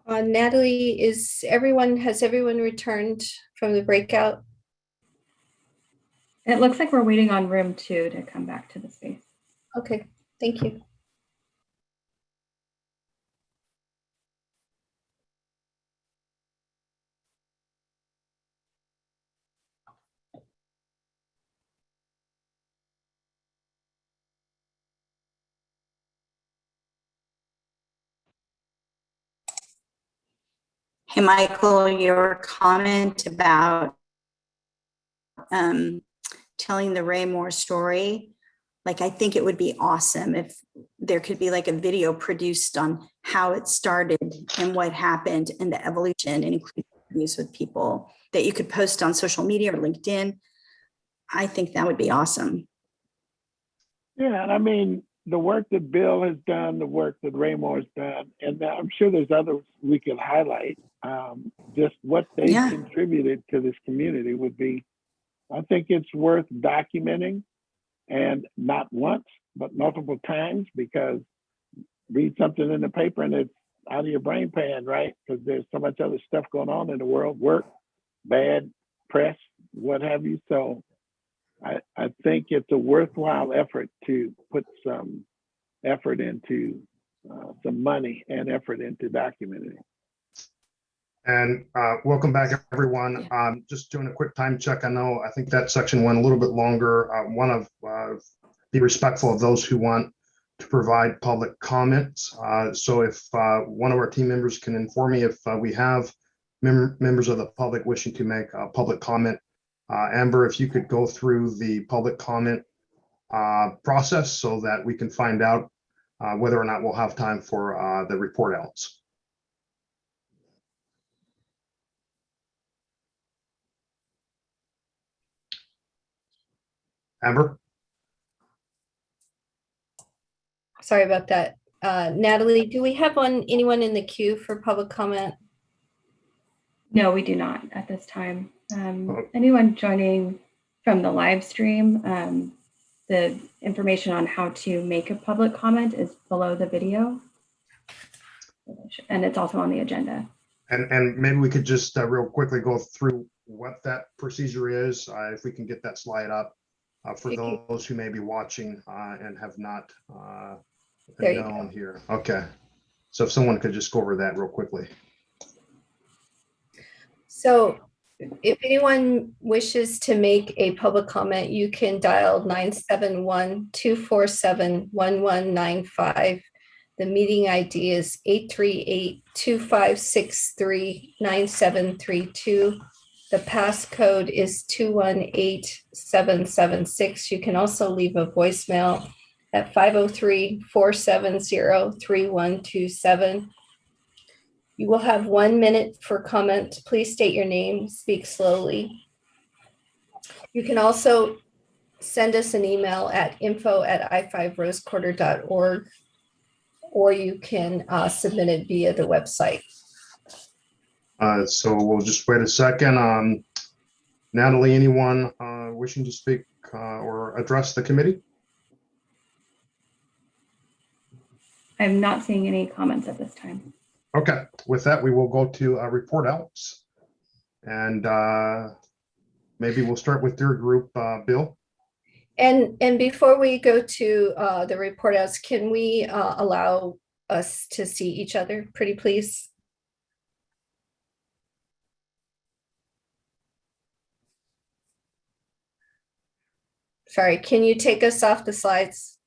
Natalie, has everyone returned from the breakout? It looks like we're waiting on room 2 to come back to the space. Okay, thank you. Hey, Michael, your comment about telling the Ray Moore story, like, I think it would be awesome if there could be like a video produced on how it started and what happened and the evolution, and include interviews with people that you could post on social media or LinkedIn. I think that would be awesome. Yeah, and I mean, the work that Bill has done, the work that Ray Moore's done, and I'm sure there's others we could highlight. Just what they contributed to this community would be, I think it's worth documenting, and not once, but multiple times, because read something in the paper and it's out of your brain pan, right? Because there's so much other stuff going on in the world, work, bad press, what have you. So I think it's a worthwhile effort to put some effort into some money and effort into documenting it. And welcome back, everyone. Just doing a quick time check. I think that section went a little bit longer. Want to be respectful of those who want to provide public comments. So if one of our team members can inform me if we have members of the public wishing to make a public comment. Amber, if you could go through the public comment process so that we can find out whether or not we'll have time for the report outs. Amber? Sorry about that. Natalie, do we have anyone in the queue for public comment? No, we do not at this time. Anyone joining from the live stream, the information on how to make a public comment is below the video. And it's also on the agenda. And maybe we could just real quickly go through what that procedure is, if we can get that slide up for those who may be watching and have not known here. Okay. So if someone could just go over that real quickly. So if anyone wishes to make a public comment, you can dial 971-247-1195. The meeting ID is 838-2563-9732. The passcode is 218776. You can also leave a voicemail at 503-470-3127. You will have 1 minute for comment. Please state your name, speak slowly. You can also send us an email at info@i5rosequarter.org, or you can submit it via the website. So we'll just wait a second. Natalie, anyone wishing to speak or address the committee? I'm not seeing any comments at this time. Okay, with that, we will go to report outs. And maybe we'll start with your group, Bill. And before we go to the report outs, can we allow us to see each other, pretty please? Sorry, can you take us off the slides?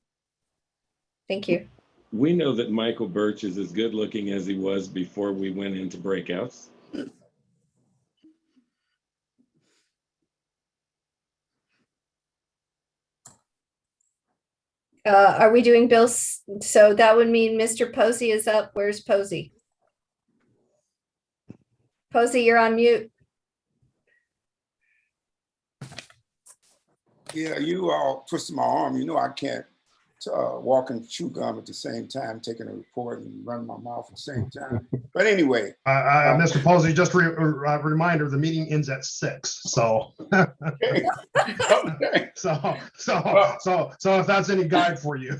Thank you. We know that Michael Birch is as good looking as he was before we went into breakouts. Are we doing Bill's? So that would mean Mr. Posey is up. Where's Posey? Posey, you're on mute. Yeah, you all twisted my arm. You know I can't walk and chew gum at the same time, taking a report and running my mouth at the same time. But anyway. Mr. Posey, just a reminder, the meeting ends at 6. So, okay. So if that's any guide for you.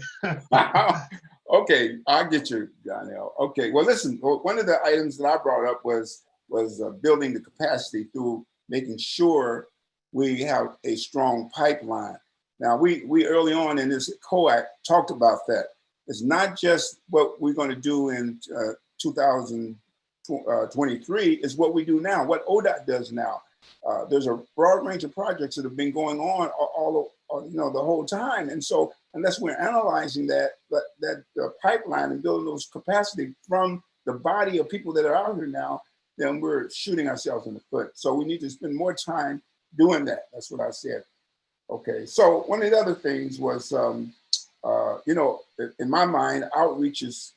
Okay, I get you, Donnell. Okay, well, listen, one of the items that I brought up was building the capacity through making sure we have a strong pipeline. Now, we early on in this COAC talked about that. It's not just what we're going to do in 2023, it's what we do now, what ODOT does now. There's a broad range of projects that have been going on all the whole time, and so unless we're analyzing that pipeline and building those capacity from the body of people that are out here now, then we're shooting ourselves in the foot. So we need to spend more time doing that. That's what I said. Okay, so one of the other things was, in my mind, outreach is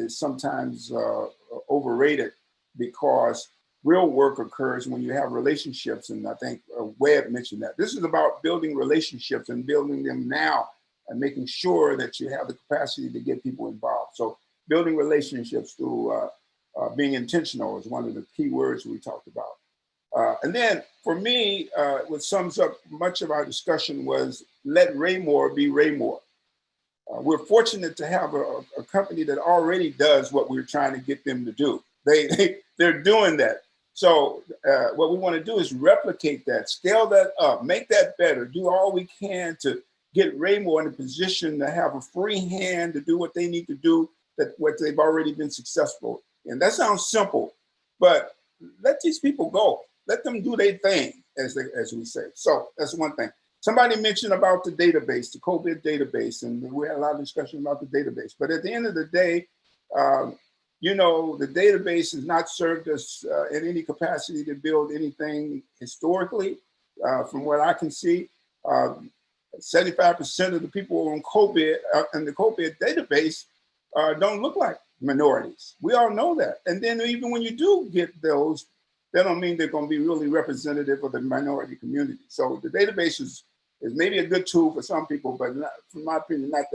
sometimes overrated because real work occurs when you have relationships. And I think Webb mentioned that. This is about building relationships and building them now and making sure that you have the capacity to get people involved. So building relationships through being intentional is one of the key words we talked about. And then for me, what sums up much of our discussion was let Raymore be Raymore. We're fortunate to have a company that already does what we're trying to get them to do. They're doing that. So what we want to do is replicate that, scale that up, make that better, do all we can to get Raymore in a position to have a free hand to do what they need to do, what they've already been successful. And that sounds simple, but let these people go. Let them do their thing, as we say. So that's one thing. Somebody mentioned about the database, the COVID database, and we had a lot of discussion about the database. But at the end of the day, the database has not served us in any capacity to build anything historically. From what I can see, 75% of the people on COVID in the COVID database don't look like minorities. We all know that. And then even when you do get those, that don't mean they're going to be really representative of the minority community. So the database is maybe a good tool for some people, but not, from my opinion, not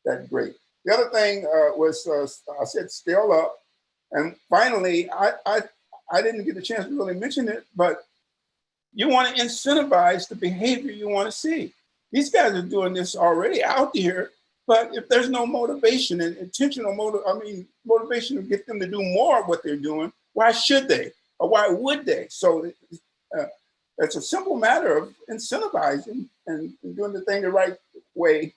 that great. The other thing was I said scale up, and finally, I didn't get a chance to really mention it, but you want to incentivize the behavior you want to see. These guys are doing this already out here, but if there's no motivation and intentional motivation to get them to do more of what they're doing, why should they? Or why would they? So it's a simple matter of incentivizing and doing the thing the right way.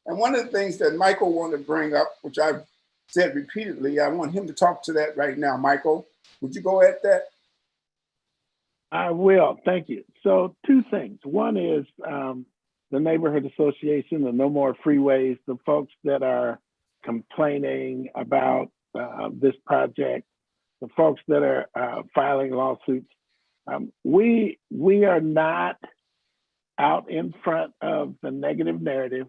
And one of the things that Michael wanted to bring up, which I've said repeatedly, I want him to talk to that right now. Michael, would you go at that? I will, thank you. So two things. One is the neighborhood association, the No More Freeways, the folks that are complaining about this project, the folks that are filing lawsuits. We are not out in front of the negative narrative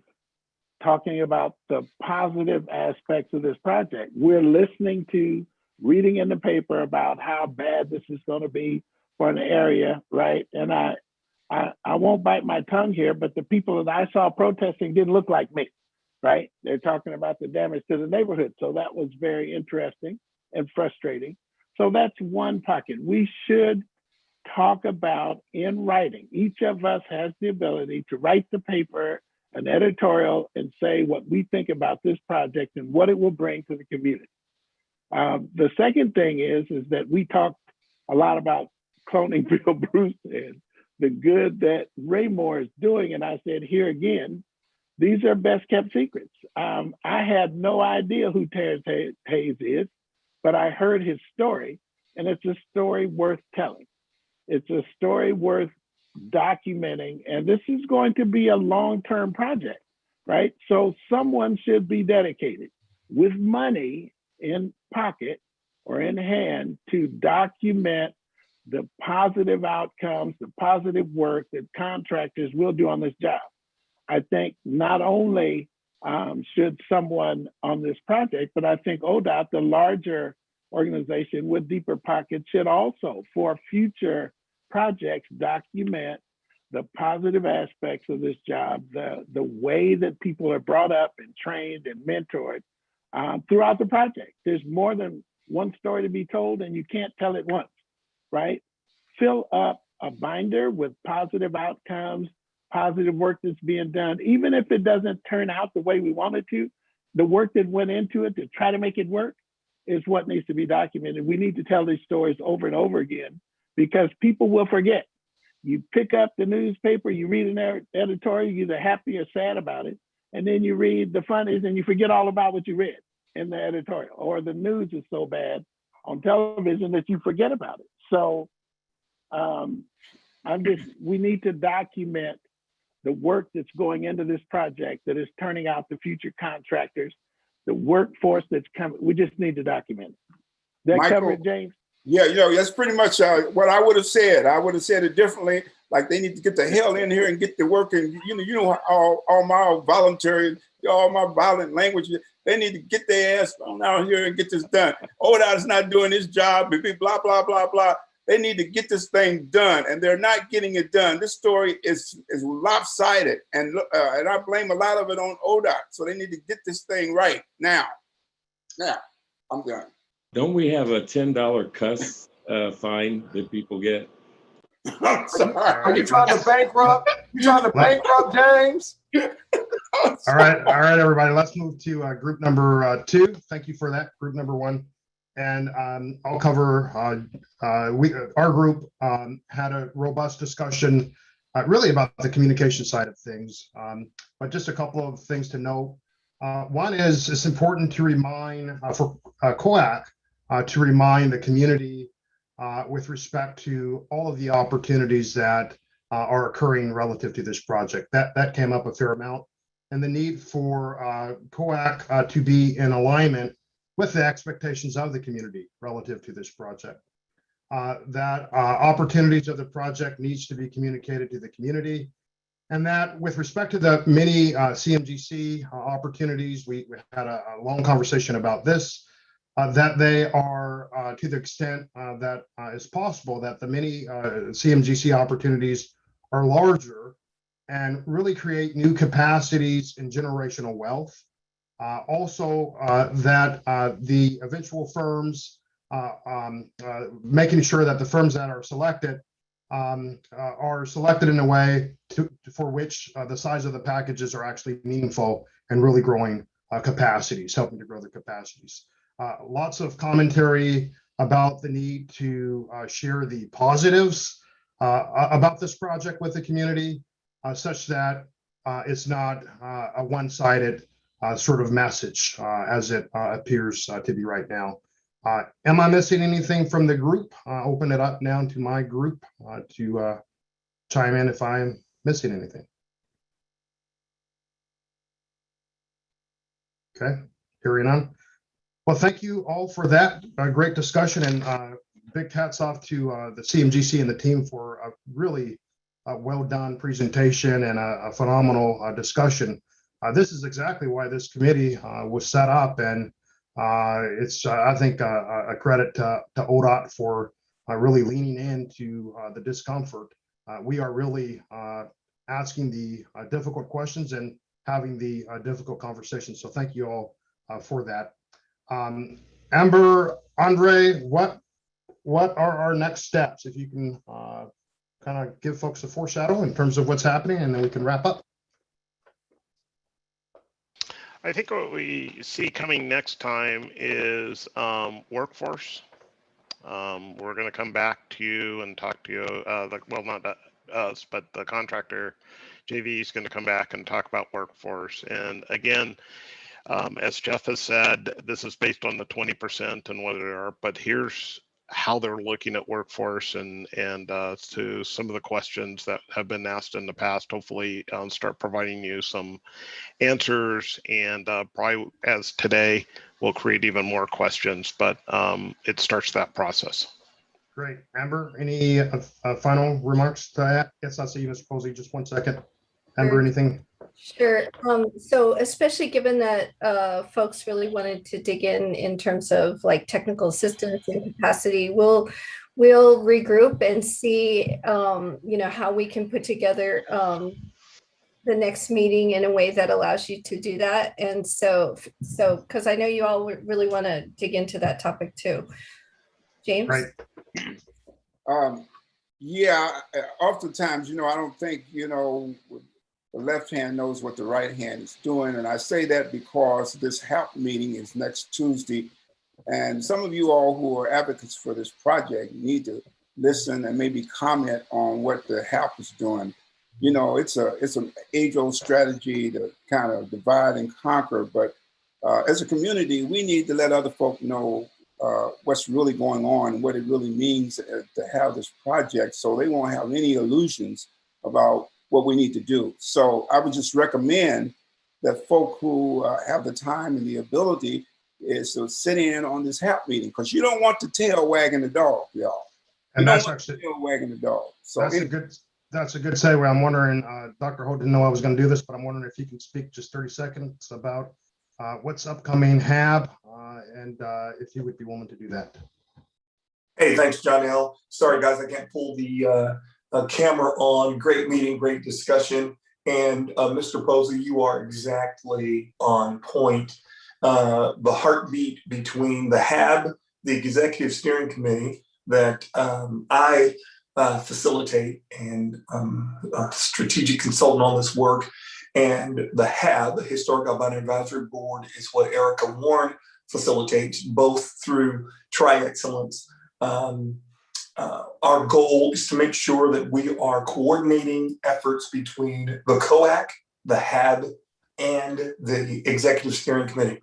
talking about the positive aspects of this project. We're listening to, reading in the paper about how bad this is going to be for an area, right? And I won't bite my tongue here, but the people that I saw protesting didn't look like me, right? They're talking about the damage to the neighborhood. So that was very interesting and frustrating. So that's one pocket. We should talk about in writing. Each of us has the ability to write the paper, an editorial, and say what we think about this project and what it will bring to the community. The second thing is that we talked a lot about cloning Bill Bruce and the good that Raymore is doing. And I said, here again, these are best kept secrets. I had no idea who Terrence Hayes is, but I heard his story, and it's a story worth telling. It's a story worth documenting, and this is going to be a long-term project, right? So someone should be dedicated with money in pocket or in hand to document the positive outcomes, the positive work that contractors will do on this job. I think not only should someone on this project, but I think ODOT, the larger organization with deeper pockets, should also, for future projects, document the positive aspects of this job, the way that people are brought up and trained and mentored throughout the project. There's more than one story to be told, and you can't tell it once, right? Fill up a binder with positive outcomes, positive work that's being done, even if it doesn't turn out the way we want it to, the work that went into it to try to make it work is what needs to be documented. We need to tell these stories over and over again because people will forget. You pick up the newspaper, you read an editorial, you're either happy or sad about it, and then you read the funnies and you forget all about what you read in the editorial, or the news is so bad on television that you forget about it. So we need to document the work that's going into this project that is turning out the future contractors, the workforce that's coming. We just need to document it. That cover it, James? Yeah, that's pretty much what I would have said. I would have said it differently. Like they need to get the hell in here and get to work. And all my voluntary, all my violent language. They need to get their ass on out here and get this done. ODOT's not doing his job. Blah blah blah blah. They need to get this thing done, and they're not getting it done. This story is lopsided, and I blame a lot of it on ODOT. So they need to get this thing right now. Now, I'm done. Don't we have a $10 cuss fine that people get? I'm sorry. Are you trying to bankrupt? You trying to bankrupt James? All right, everybody. Let's move to group number 2. Thank you for that. Group number 1. And I'll cover, our group had a robust discussion really about the communication side of things, but just a couple of things to note. One is it's important to remind for COAC to remind the community with respect to all of the opportunities that are occurring relative to this project. That came up a fair amount, and the need for COAC to be in alignment with the expectations of the community relative to this project. That opportunities of the project needs to be communicated to the community, and that with respect to the many CMGC opportunities, we had a long conversation about this, that they are to the extent that is possible, that the many CMGC opportunities are larger and really create new capacities and generational wealth. Also, that the eventual firms, making sure that the firms that are selected in a way for which the size of the packages are actually meaningful and really growing capacities, helping to grow the capacities. Lots of commentary about the need to share the positives about this project with the community, such that it's not a one-sided sort of message as it appears to be right now. Am I missing anything from the group? Open it up now to my group to chime in if I'm missing anything. Okay, carrying on. Well, thank you all for that great discussion, and big hats off to the CMGC and the team for a really well done presentation and a phenomenal discussion. This is exactly why this committee was set up, and it's, I think, a credit to ODOT for really leaning into the discomfort. We are really asking the difficult questions and having the difficult conversations. So thank you all for that. Amber, Andre, what are our next steps? If you can kind of give folks a foreshadow in terms of what's happening, and then we can wrap up. I think what we see coming next time is workforce. We're going to come back to you and talk to you, well, not us, but the contractor JV is going to come back and talk about workforce. And again, as Jeff has said, this is based on the 20% and what they are, but here's how they're looking at workforce and to some of the questions that have been asked in the past, hopefully start providing you some answers, and probably as today will create even more questions, but it starts that process. Great. Amber, any final remarks to that? Yes, I'll see you, Mr. Posey, just 1 second. Amber, anything? Sure. So especially given that folks really wanted to dig in terms of like technical assistance and capacity, we'll regroup and see, how we can put together the next meeting in a way that allows you to do that. And so because I know you all really want to dig into that topic too. James? Right. Yeah, oftentimes, I don't think, the left hand knows what the right hand is doing. And I say that because this HAP meeting is next Tuesday. And some of you all who are advocates for this project need to listen and maybe comment on what the HAP is doing. You know, it's an age-old strategy to kind of divide and conquer, but as a community, we need to let other folk know what's really going on and what it really means to have this project, so they won't have any illusions about what we need to do. So I would just recommend that folk who have the time and the ability is to sit in on this HAP meeting, because you don't want the tail wagging the dog, y'all. And that's actually the tail wagging the dog. So that's a good segue. I'm wondering, Dr. Holt didn't know I was going to do this, but I'm wondering if you can speak just 30 seconds about what's upcoming HAB, and if you would be willing to do that. Hey, thanks, John L. Sorry, guys, I can't pull the camera on. Great meeting, great discussion. And Mr. Posey, you are exactly on point. The heartbeat between the HAB, the Executive Steering Committee that I facilitate and a strategic consultant on this work, and the HAB, the Historic Albina Advisory Board, is what Erica Warren facilitates, both through Tri-Excellence. Our goal is to make sure that we are coordinating efforts between the COAC, the HAB, and the Executive Steering Committee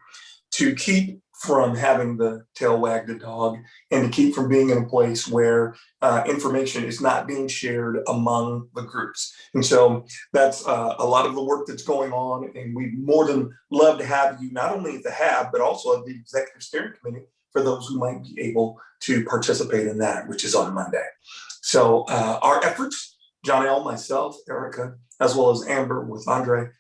to keep from having the tail wag the dog, and to keep from being in a place where information is not being shared among the groups. And so that's a lot of the work that's going on, and we'd more than love to have you not only at the HAB, but also at the Executive Steering Committee for those who might be able to participate in that, which is on Monday. So our efforts, John L., myself, Erica, as well as Amber with Andre,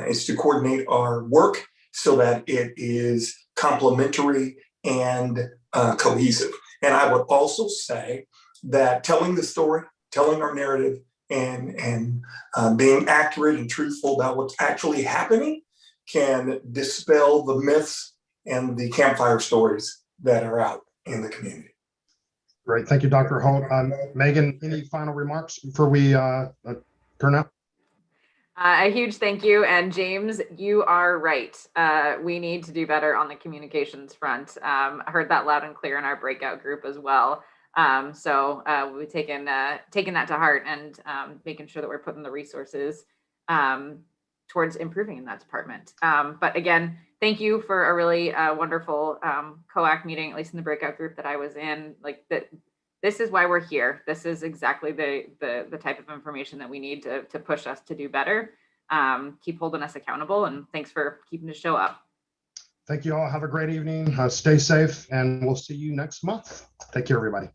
is to coordinate our work so that it is complementary and cohesive. And I would also say that telling the story, telling our narrative, and being accurate and truthful about what's actually happening can dispel the myths and the campfire stories that are out in the community. Great. Thank you, Dr. Holt. Megan, any final remarks before we turn out? A huge thank you. And James, you are right. We need to do better on the communications front. I heard that loud and clear in our breakout group as well. So we've taken that to heart, and making sure that we're putting the resources towards improving in that department. But again, thank you for a really wonderful COAC meeting, at least in the breakout group that I was in. Like that, this is why we're here. This is exactly the type of information that we need to push us to do better, keep holding us accountable, and thanks for keeping the show up. Thank you all. Have a great evening. Stay safe, and we'll see you next month. Take care, everybody.